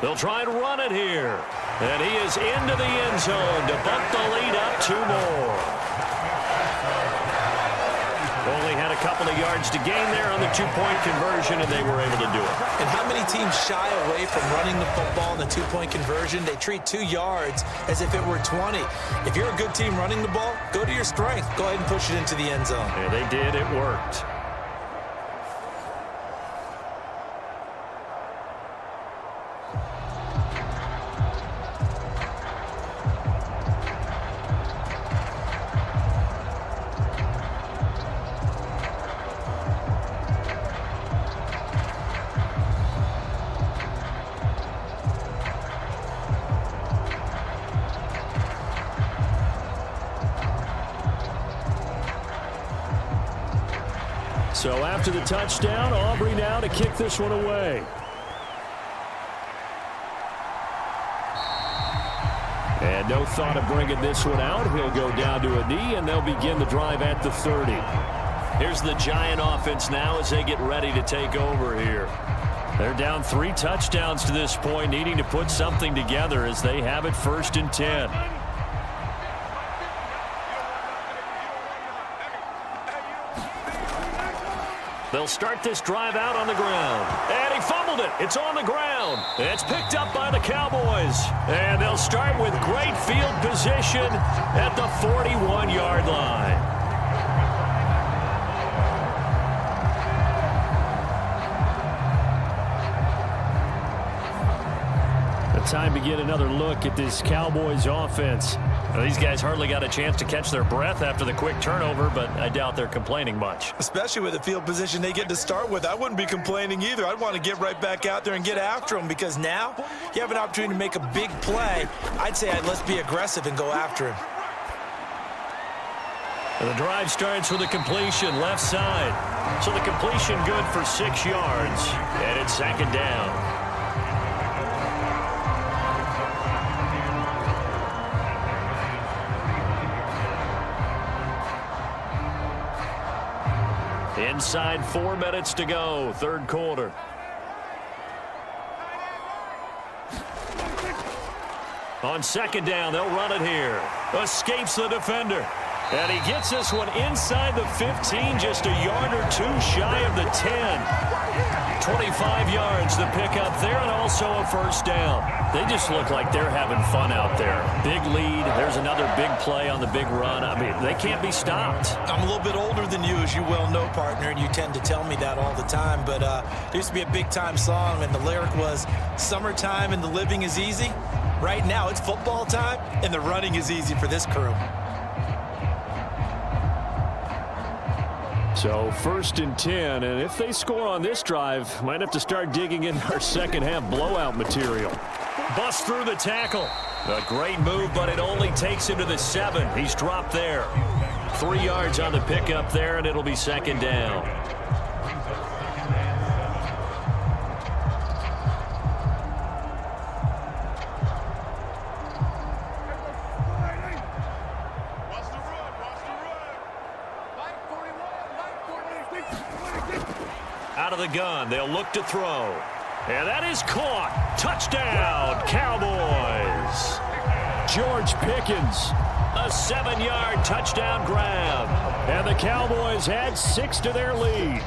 They'll try and run it here. And he is into the end zone to bump the lead up 2 more. Only had a couple of yards to gain there on the 2-point conversion, and they were able to do it. And how many teams shy away from running the football in the 2-point conversion? They treat 2 yards as if it were 20. If you're a good team running the ball, go to your strength. Go ahead and push it into the end zone. Yeah, they did. It worked. So after the touchdown, Aubrey now to kick this one away. And no thought of bringing this one out. He'll go down to a knee, and they'll begin the drive at the 30. Here's the Giant offense now as they get ready to take over here. They're down 3 touchdowns to this point, needing to put something together as they have it 1st and 10. They'll start this drive out on the ground. And he fumbled it. It's on the ground. It's picked up by the Cowboys. And they'll start with great field position at the 41-yard line. Time to get another look at this Cowboys offense. Well, these guys hardly got a chance to catch their breath after the quick turnover, but I doubt they're complaining much. Especially with the field position they get to start with. I wouldn't be complaining either. I'd want to get right back out there and get after them, because now you have an opportunity to make a big play. I'd say let's be aggressive and go after him. And the drive starts with a completion left side. So the completion good for 6 yards, and it's 2nd down. Inside 4 minutes to go, 3rd quarter. On 2nd down, they'll run it here. Escapes the defender. And he gets this one inside the 15, just a yard or 2 shy of the 10. 25 yards the pickup there, and also a 1st down. They just look like they're having fun out there. Big lead. There's another big play on the big run. I mean, they can't be stopped. I'm a little bit older than you, as you well know, partner, and you tend to tell me that all the time. But there used to be a big-time song, and the lyric was, "Summertime and the living is easy." Right now, it's football time, and the running is easy for this crew. So 1st and 10, and if they score on this drive, might have to start digging in our second-half blowout material. Bust through the tackle. A great move, but it only takes him to the 7. He's dropped there. 3 yards on the pickup there, and it'll be 2nd down. Out of the gun, they'll look to throw. And that is caught. Touchdown, Cowboys. George Pickens. A 7-yard touchdown grab. And the Cowboys had 6 to their lead.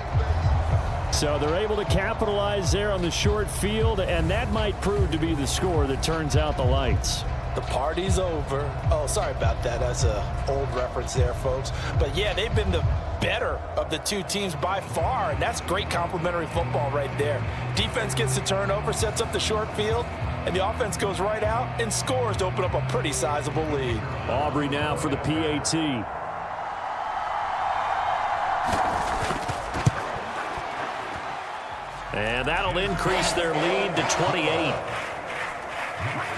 So they're able to capitalize there on the short field, and that might prove to be the score that turns out the lights. The party's over. Oh, sorry about that. That's an old reference there, folks. But, yeah, they've been the better of the two teams by far, and that's great complementary football right there. Defense gets the turnover, sets up the short field, and the offense goes right out and scores to open up a pretty sizable lead. Aubrey now for the PAT. And that'll increase their lead to 28.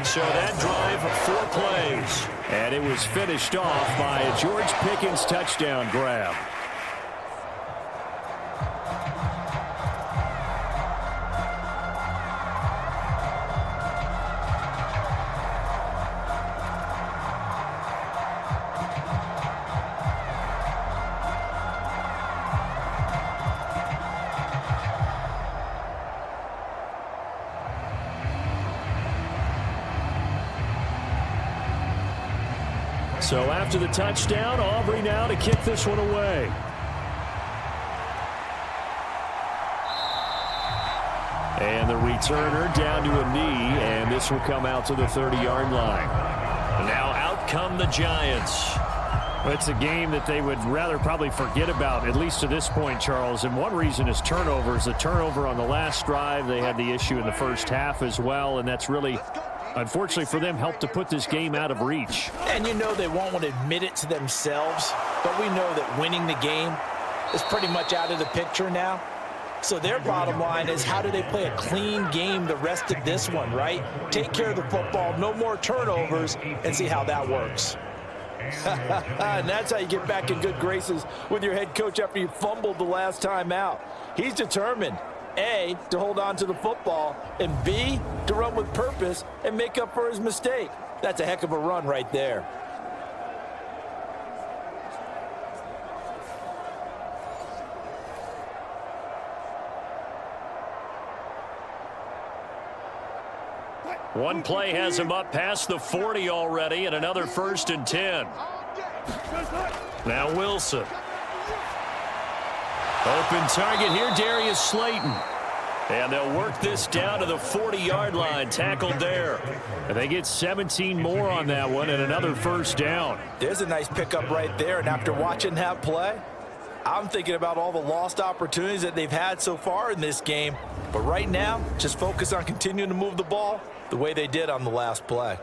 So that drive, 4 plays. And it was finished off by a George Pickens touchdown grab. So after the touchdown, Aubrey now to kick this one away. And the returner down to a knee, and this will come out to the 30-yard line. Now out come the Giants. It's a game that they would rather probably forget about, at least to this point, Charles. And one reason is turnovers. The turnover on the last drive, they had the issue in the first half as well, and that's really, unfortunately for them, helped to put this game out of reach. And you know they won't want to admit it to themselves, but we know that winning the game is pretty much out of the picture now. So their bottom line is, how do they play a clean game the rest of this one, right? Take care of the football, no more turnovers, and see how that works. And that's how you get back in good graces with your head coach after you fumbled the last time out. He's determined, A, to hold on to the football, and B, to run with purpose and make up for his mistake. That's a heck of a run right there. One play has him up past the 40 already, and another 1st and 10. Now Wilson. Open target here, Darius Slayton. And they'll work this down to the 40-yard line, tackled there. And they get 17 more on that one and another 1st down. There's a nice pickup right there, and after watching that play, I'm thinking about all the lost opportunities that they've had so far in this game. But right now, just focus on continuing to move the ball the way they did on the last play.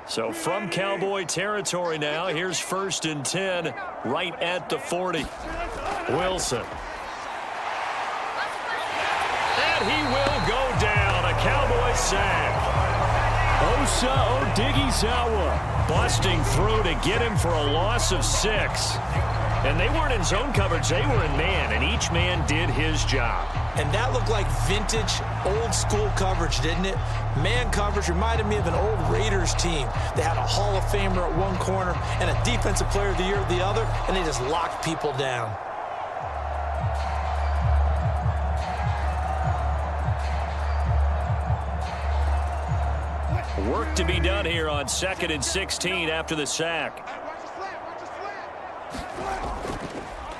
So from Cowboy territory now, here's 1st and 10 right at the 40. Wilson. And he will go down. A Cowboy sack. Osa Odighizuwa Busting through to get him for a loss of 6. And they weren't in zone coverage. They were in man, and each man did his job. And that looked like vintage, old-school coverage, didn't it? Man coverage reminded me of an old Raiders team. They had a Hall of Famer at one corner and a Defensive Player of the Year at the other, and they just locked people down. Work to be done here on 2nd and 16 after the sack.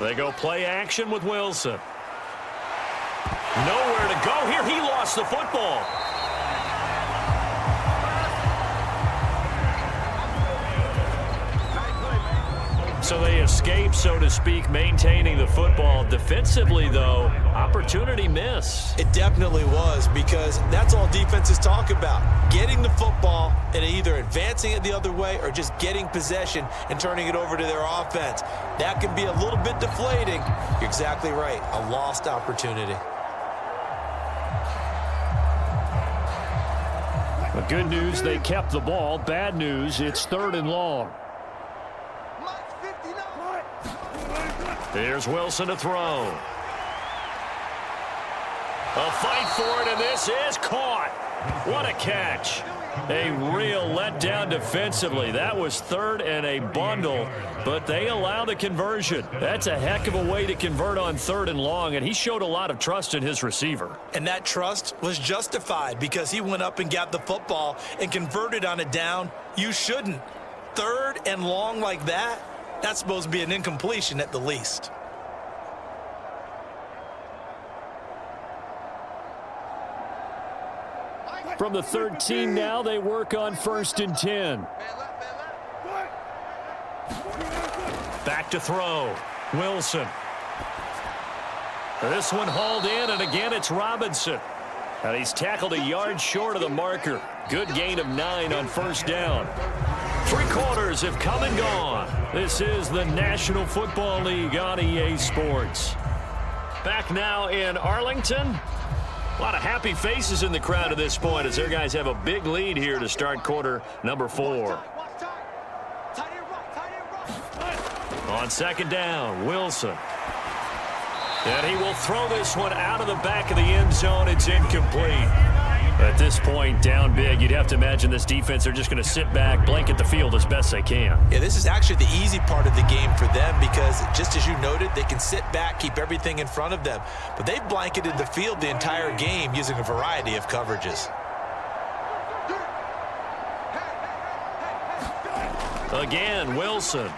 They go play action with Wilson. Nowhere to go here. He lost the football. So they escape, so to speak, maintaining the football. Defensively, though, opportunity miss. It definitely was, because that's all defenses talk about. Getting the football and either advancing it the other way or just getting possession and turning it over to their offense. That can be a little bit deflating. You're exactly right. A lost opportunity. The good news, they kept the ball. Bad news, it's 3rd and long. Here's Wilson to throw. A fight for it, and this is caught. What a catch. A real letdown defensively. That was 3rd and a bundle, but they allow the conversion. That's a heck of a way to convert on 3rd and long, and he showed a lot of trust in his receiver. And that trust was justified because he went up and got the football and converted on a down. You shouldn't. 3rd and long like that, that's supposed to be an incompletion at the least. From the 13 now, they work on 1st and 10. Back to throw. Wilson. This one hauled in, and again it's Robinson. And he's tackled a yard short of the marker. Good gain of 9 on 1st down. 3 quarters have come and gone. This is the National Football League on EA Sports. Back now in Arlington. A lot of happy faces in the crowd at this point as their guys have a big lead here to start quarter number 4. On 2nd down, Wilson. And he will throw this one out of the back of the end zone. It's incomplete. At this point, down big, you'd have to imagine this defense, they're just going to sit back, blanket the field as best they can. Yeah, this is actually the easy part of the game for them because, just as you noted, they can sit back, keep everything in front of them. But they've blanketed the field the entire game using a variety of coverages. Again, Wilson.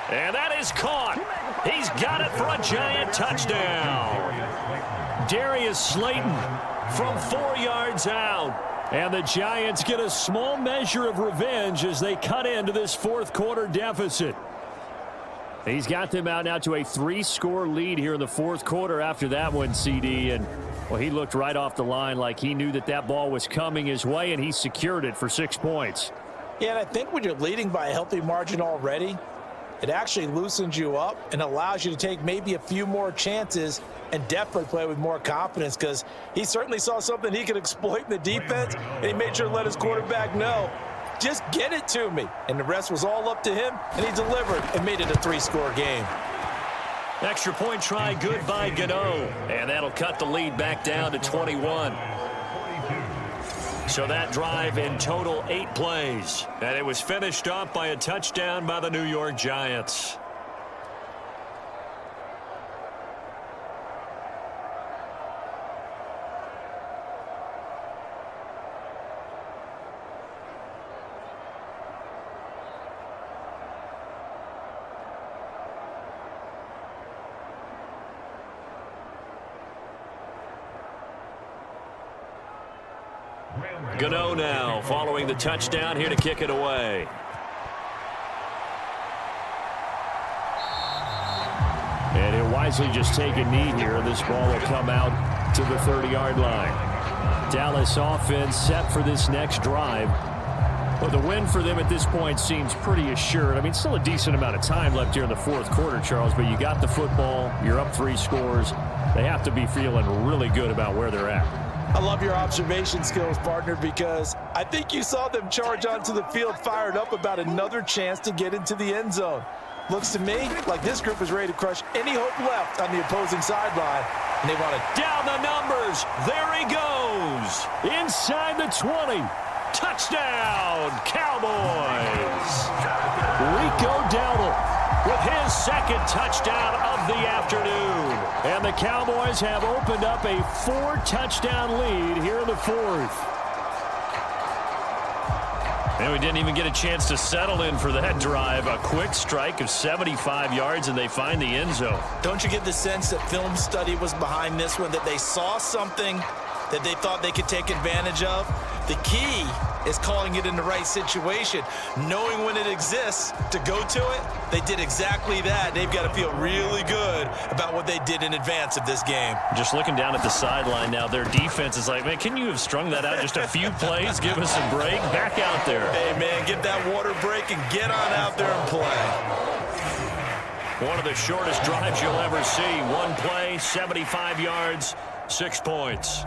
And that is caught. He's got it for a giant touchdown. Darius Slayton from 4 yards out. And the Giants get a small measure of revenge as they cut into this 4th quarter deficit. He's got them out now to a 3-score lead here in the 4th quarter after that one, CD. And, well, he looked right off the line like he knew that that ball was coming his way, and he secured it for 6 points. Yeah, and I think when you're leading by a healthy margin already, it actually loosens you up and allows you to take maybe a few more chances and definitely play with more confidence because he certainly saw something he could exploit in the defense, and he made sure to let his quarterback know, just get it to me. And the rest was all up to him, and he delivered and made it a 3-score game. Extra point try good by Gano. And that'll cut the lead back down to 21. So that drive in total 8 plays. And it was finished off by a touchdown by the New York Giants. Gano now following the touchdown here to kick it away. And he'll wisely just take a knee here. This ball will come out to the 30-yard line. Dallas offense set for this next drive. Well, the win for them at this point seems pretty assured. I mean, still a decent amount of time left here in the 4th quarter, Charles, but you got the football. You're up 3 scores. They have to be feeling really good about where they're at. I love your observation skills, partner, because I think you saw them charge onto the field fired up about another chance to get into the end zone. Looks to me like this group is ready to crush any hope left on the opposing sideline, and they want to down the numbers. There he goes. Inside the 20. Touchdown, Cowboys. Rico Dowdle with his 2nd touchdown of the afternoon. And the Cowboys have opened up a 4-touchdown lead here in the 4th. And we didn't even get a chance to settle in for that drive. A quick strike of 75 yards, and they find the end zone. Don't you get the sense that film study was behind this one, that they saw something that they thought they could take advantage of? The key is calling it in the right situation, knowing when it exists to go to it. They did exactly that. They've got to feel really good about what they did in advance of this game. Just looking down at the sideline now, their defense is like, man, can you have strung that out just a few plays? Give us a break. Back out there. Hey, man, get that water break and get on out there and play. One of the shortest drives you'll ever see. 1 play, 75 yards, 6 points.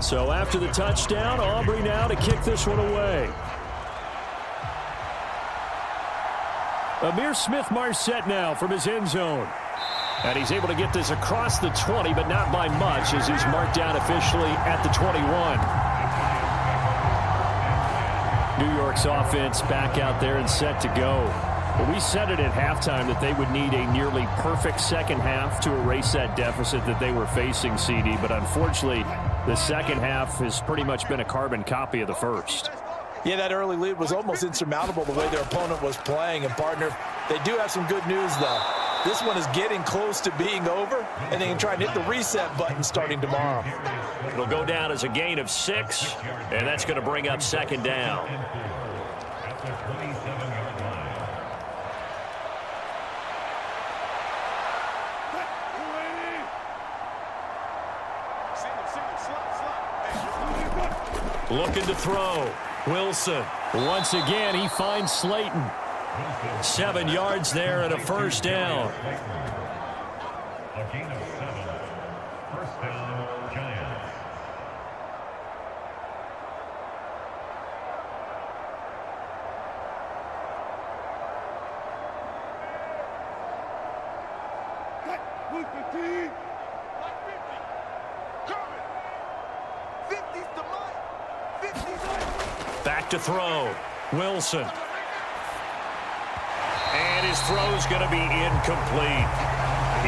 So after the touchdown, Aubrey now to kick this one away. Amir Smith-Marset now from his end zone. And he's able to get this across the 20, but not by much as he's marked down officially at the 21. New York's offense back out there and set to go. Well, we said it at halftime that they would need a nearly perfect second half to erase that deficit that they were facing, CD. But unfortunately, the second half has pretty much been a carbon copy of the first. Yeah, that early lead was almost insurmountable the way their opponent was playing. And, partner, they do have some good news, though. This one is getting close to being over, and they can try and hit the reset button starting tomorrow. It'll go down as a gain of 6, and that's going to bring up second down. At the 27-yard line. Looking to throw. Wilson. Once again, he finds Slayton. 7 yards there and a first down. A gain of 7. First down, Giants. Back to throw. Wilson. And his throw's going to be incomplete.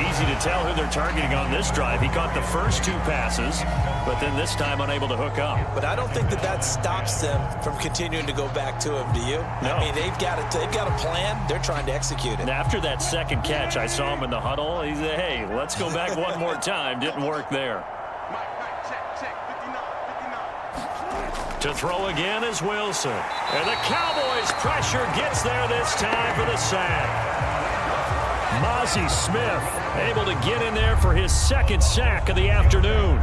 Easy to tell who they're targeting on this drive. He caught the first 2 passes, but then this time unable to hook up. But I don't think that stops them from continuing to go back to him, do you? No. I mean, they've got a plan. They're trying to execute it. And after that second catch, I saw him in the huddle. He said, hey, let's go back one more time. Didn't work there. Check, 59. To throw again is Wilson. And the Cowboys pressure gets there this time for the sack. Mozzie Smith able to get in there for his second sack of the afternoon.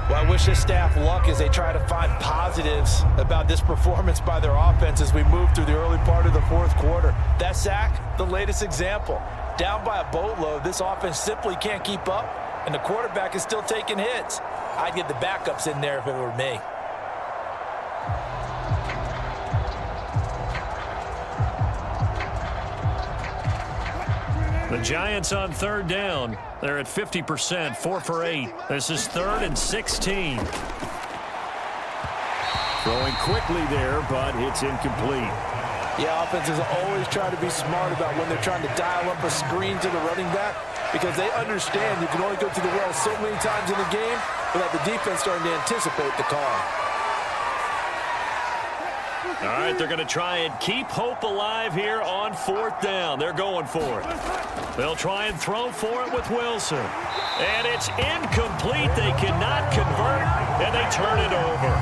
Well, I wish this staff luck as they try to find positives about this performance by their offense as we move through the early part of the fourth quarter. That sack, the latest example. Down by a boatload, this offense simply can't keep up, and the quarterback is still taking hits. I'd get the backups in there if it were me. The Giants on third down. They're at 50%, 4 for 8. This is 3rd and 16. Throwing quickly there, but it's incomplete. Yeah, offenses always try to be smart about when they're trying to dial up a screen to the running back because they understand you can only go to the well so many times in the game without the defense starting to anticipate the call. All right, they're going to try and keep hope alive here on 4th down. They're going for it. They'll try and throw for it with Wilson. And it's incomplete. They cannot convert, and they turn it over.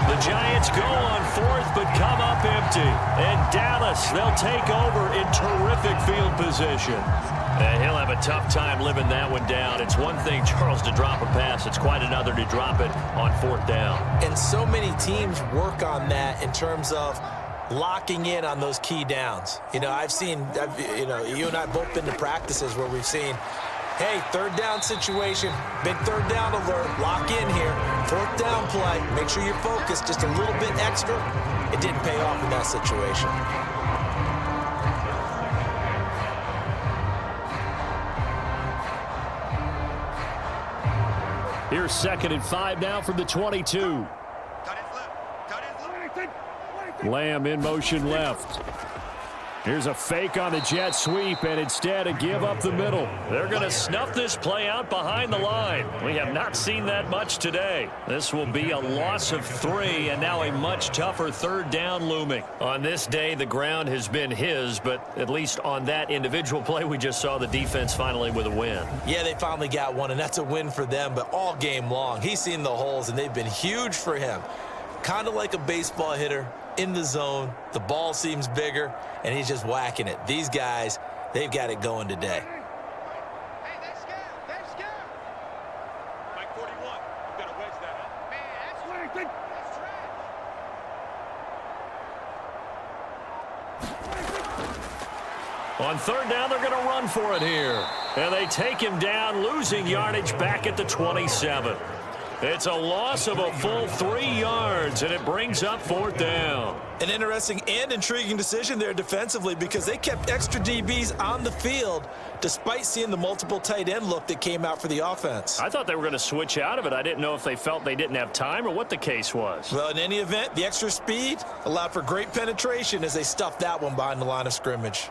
The Giants go on 4th, but come up empty. And Dallas, they'll take over in terrific field position. And he'll have a tough time living that one down. It's one thing, Charles, to drop a pass. It's quite another to drop it on 4th down. And so many teams work on that in terms of locking in on those key downs. You know, you and I both been to practices where we've seen, hey, 3rd down situation, big 3rd down alert, lock in here, 4th down play, make sure you're focused just a little bit extra. It didn't pay off in that situation. Here's 2nd and 5 now from the 22. Lamb in motion left. Here's a fake on the jet sweep, and instead a give up the middle. They're going to snuff this play out behind the line. We have not seen that much today. This will be a loss of 3, and now a much tougher 3rd down looming. On this day, the ground has been his, but at least on that individual play, we just saw the defense finally with a win. Yeah, they finally got one, and that's a win for them, but all game long, he's seen the holes, and they've been huge for him. Kind of like a baseball hitter in the zone. The ball seems bigger, and he's just whacking it. These guys, they've got it going today. Hey, that's good. Mike 41, you got to wedge that up. Man, that's On 3rd down, they're going to run for it here. And they take him down, losing yardage back at the 27. It's a loss of a full 3 yards, and it brings up 4th down. An interesting and intriguing decision there defensively because they kept extra DBs on the field despite seeing the multiple tight end look that came out for the offense. I thought they were going to switch out of it. I didn't know if they felt they didn't have time or what the case was. Well, in any event, the extra speed allowed for great penetration as they stuffed that one behind the line of scrimmage.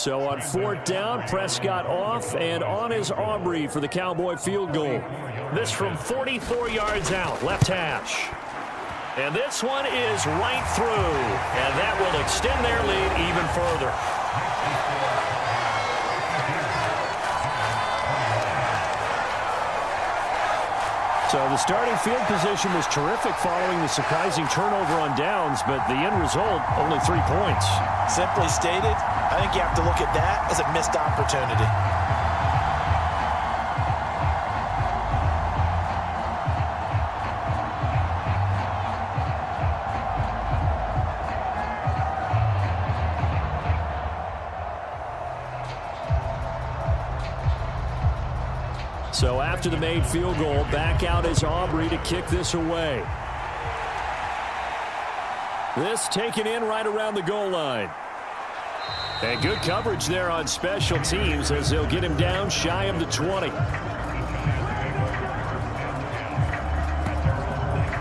So on 4th down, Prescott off and on is Aubrey for the Cowboy field goal. This from 44 yards out, left hash. And this one is right through. And that will extend their lead even further. So the starting field position was terrific following the surprising turnover on downs, but the end result, only 3 points. Simply stated, I think you have to look at that as a missed opportunity. So after the made field goal, back out is Aubrey to kick this away. This taken in right around the goal line. And good coverage there on special teams as they'll get him down shy of the 20.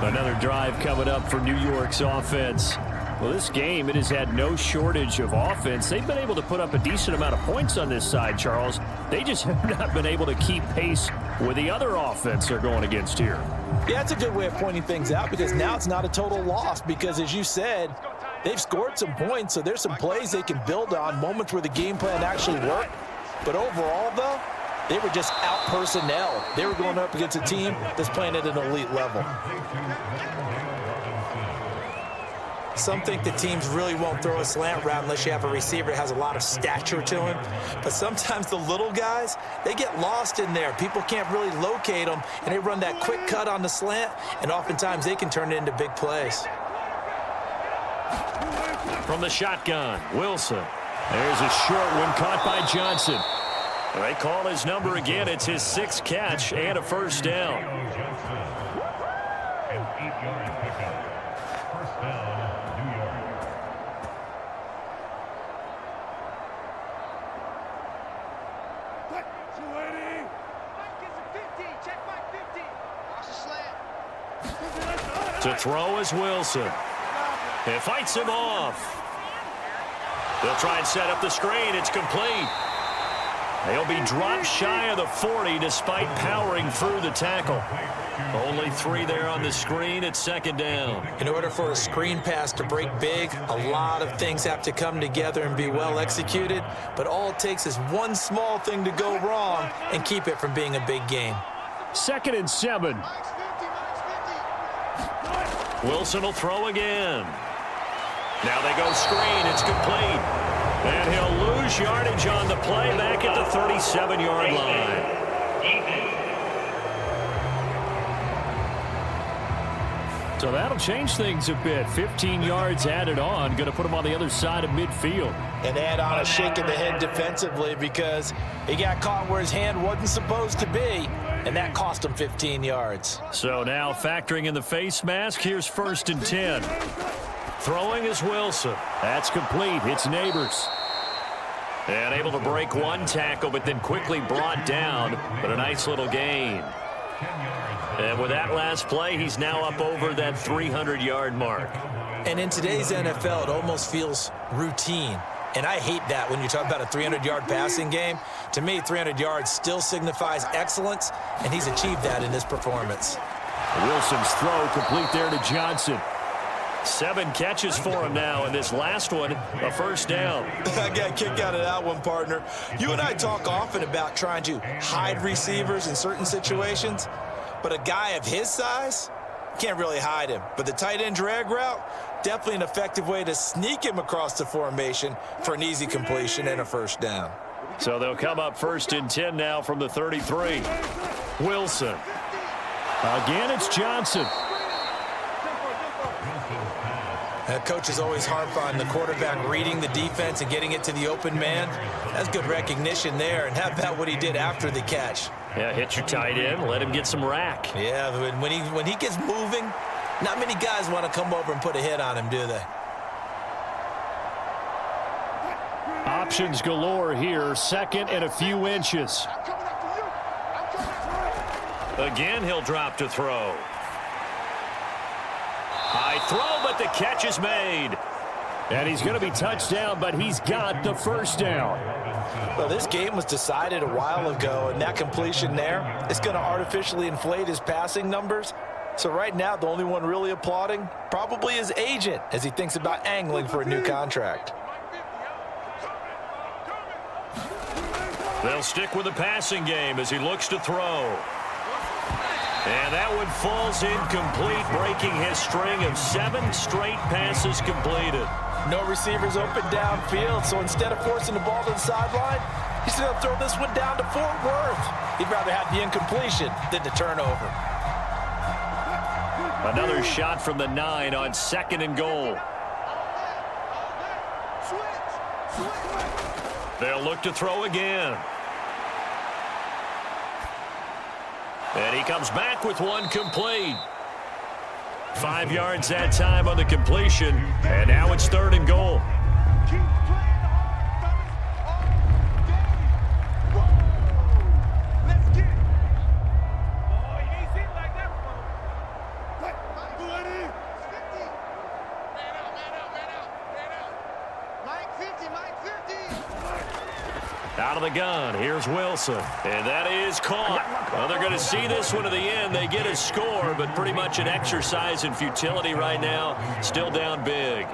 Another drive coming up for New York's offense. Well, this game, it has had no shortage of offense. They've been able to put up a decent amount of points on this side, Charles. They just have not been able to keep pace with the other offense they're going against here. Yeah, that's a good way of pointing things out because now it's not a total loss because, as you said, they've scored some points, so there's some plays they can build on, moments where the game plan actually worked. But overall, though, they were just out personnel. They were going up against a team that's playing at an elite level. Some think the teams really won't throw a slant route unless you have a receiver that has a lot of stature to him. But sometimes the little guys, they get lost in there. People can't really locate them, and they run that quick cut on the slant, and oftentimes they can turn it into big plays. From the shotgun, Wilson. There's a short one caught by Johnson. They call his number again. It's his 6th catch and a first down. An 8-yard pickup. First down, New York. To throw is Wilson. It fights him off. They'll try and set up the screen. It's complete. They'll be dropped shy of the 40 despite powering through the tackle. Only 3 there on the screen at 2nd down. In order for a screen pass to break big, a lot of things have to come together and be well executed. But all it takes is one small thing to go wrong and keep it from being a big game. 2nd and 7. Wilson will throw again. Now they go screen. It's complete. And he'll lose yardage on the play back at the 37-yard line. So that'll change things a bit. 15 yards added on. Going to put him on the other side of midfield. And add on a shake of the head defensively because he got caught where his hand wasn't supposed to be, and that cost him 15 yards. So now factoring in the face mask, here's 1st and 10. Throwing is Wilson. That's complete. It's Neighbors. And able to break one tackle, but then quickly brought down. But a nice little gain. And with that last play, he's now up over that 300-yard mark. And in today's NFL, it almost feels routine. And I hate that when you talk about a 300-yard passing game. To me, 300 yards still signifies excellence, and he's achieved that in this performance. Wilson's throw complete there to Johnson. 7 catches for him now, and this last one, a first down. I got a kick out of that one, partner. You and I talk often about trying to hide receivers in certain situations, but a guy of his size, can't really hide him. But the tight end drag route, definitely an effective way to sneak him across the formation for an easy completion and a first down. So they'll come up 1st and 10 now from the 33. Wilson. Again, it's Johnson. Coach is always harp on the quarterback reading the defense and getting it to the open man. That's good recognition there. And how about what he did after the catch? Yeah, hit your tight end, let him get some rack. Yeah, when he gets moving, not many guys want to come over and put a hit on him, do they? Options galore here. 2nd and a few inches. Again, he'll drop to throw. High throw, but the catch is made. And he's going to be touched down, but he's got the first down. Well, this game was decided a while ago, and that completion there is going to artificially inflate his passing numbers. So right now, the only one really applauding probably his agent as he thinks about angling for a new contract. They'll stick with the passing game as he looks to throw. And that one falls incomplete, breaking his string of 7 straight passes completed. No receivers open downfield, so instead of forcing the ball to the sideline, he's going to throw this one down to Fort Worth. He'd rather have the incompletion than the turnover. Another shot from the 9 on 2nd and goal. They'll look to throw again. And he comes back with one complete. 5 yards that time on the completion, and now it's 3rd and goal. Out of the gun, here's Wilson, and that is caught. Well, they're going to see this one to the end. They get a score, but pretty much an exercise in futility right now. Still down big.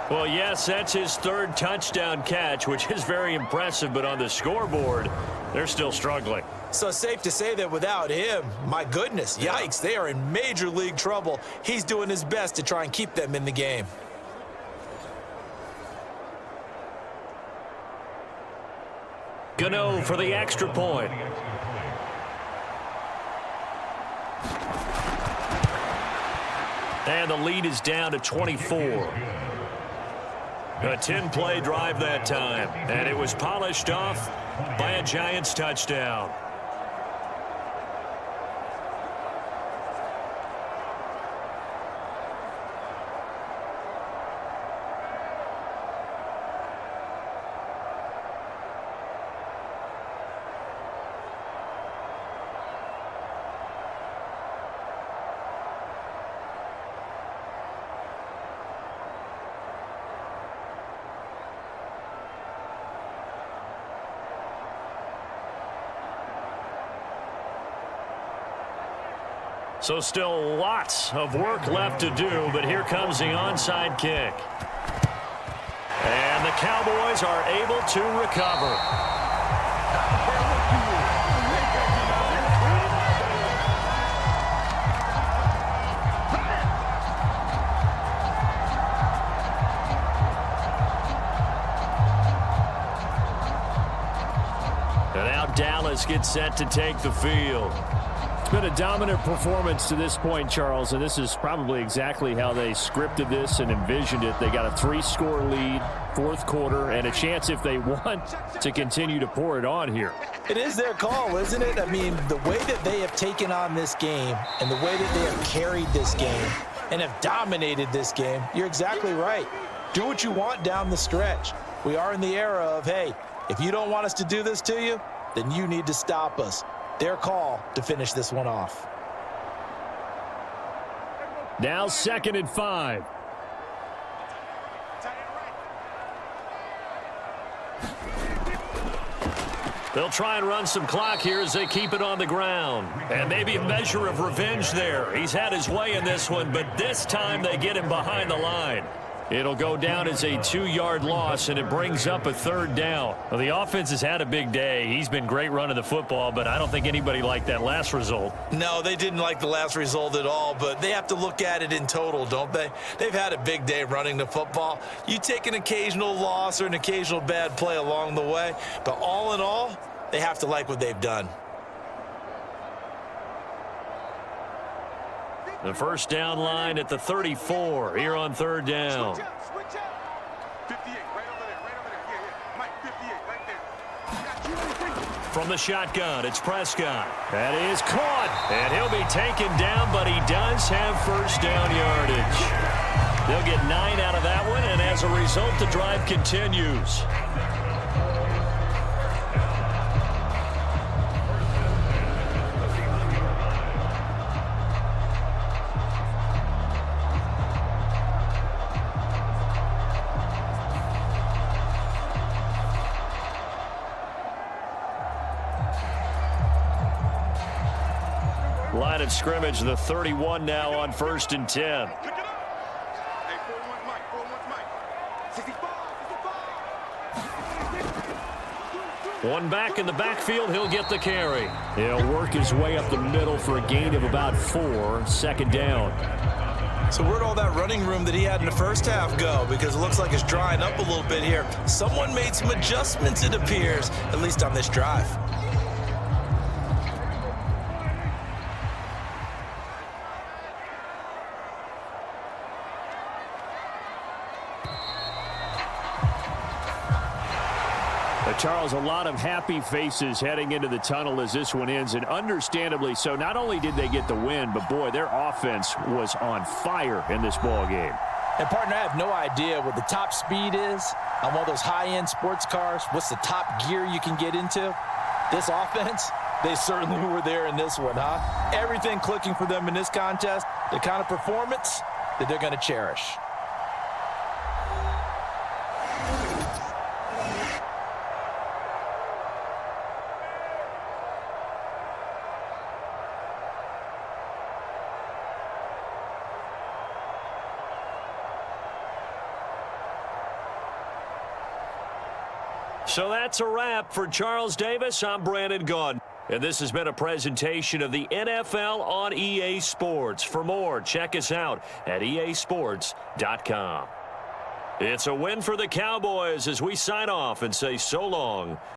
Well, yes, that's his 3rd touchdown catch, which is very impressive, but on the scoreboard, they're still struggling. So safe to say that without him, my goodness, yikes, they are in major league trouble. He's doing his best to try and keep them in the game. Gano for the extra point. And the lead is down to 24. A 10-play drive that time, and it was polished off by a Giants touchdown. So still lots of work left to do, but here comes the onside kick. And the Cowboys are able to recover. And now Dallas gets set to take the field. It's been a dominant performance to this point, Charles, and this is probably exactly how they scripted this and envisioned it. They got a 3-score lead, 4th quarter, and a chance if they want to continue to pour it on here. It is their call, isn't it? I mean, the way that they have taken on this game and the way that they have carried this game and have dominated this game, you're exactly right. Do what you want down the stretch. We are in the era of, hey, if you don't want us to do this to you, then you need to stop us. Their call to finish this one off. Now 2nd and 5. They'll try and run some clock here as they keep it on the ground. And maybe a measure of revenge there. He's had his way in this one, but this time they get him behind the line. It'll go down as a 2-yard loss, and it brings up a 3rd down. Well, the offense has had a big day. He's been great running the football, but I don't think anybody liked that last result. No, they didn't like the last result at all, but they have to look at it in total, don't they? They've had a big day running the football. You take an occasional loss or an occasional bad play along the way, but all in all, they have to like what they've done. The first down line at the 34 here on 3rd down. 58, right over there, Yeah. Mike, 58, right there. From the shotgun, it's Prescott. That is caught, and he'll be taken down, but he does have first down yardage. They'll get 9 out of that one, and as a result, the drive continues. line of scrimmage, the 31 now on 1st and 10. Pick it up. Hey, 4-1 Mike. 4-1 Mike. 65. 65. One back in the backfield. He'll get the carry. He'll work his way up the middle for a gain of about 4. 2nd down. So where'd all that running room that he had in the first half go? Because it looks like it's drying up a little bit here. Someone made some adjustments, it appears, at least on this drive. Charles, a lot of happy faces heading into the tunnel as this one ends, and understandably so. Not only did they get the win, but boy, their offense was on fire in this ball game. And partner, I have no idea what the top speed is on one of those high-end sports cars. What's the top gear you can get into? This offense, they certainly were there in this one, huh? Everything clicking for them in this contest, the kind of performance that they're going to cherish. So that's a wrap for Charles Davis. I'm Brandon Gunn. And this has been a presentation of the NFL on EA Sports. For more, check us out at easports.com. It's a win for the Cowboys as we sign off and say so long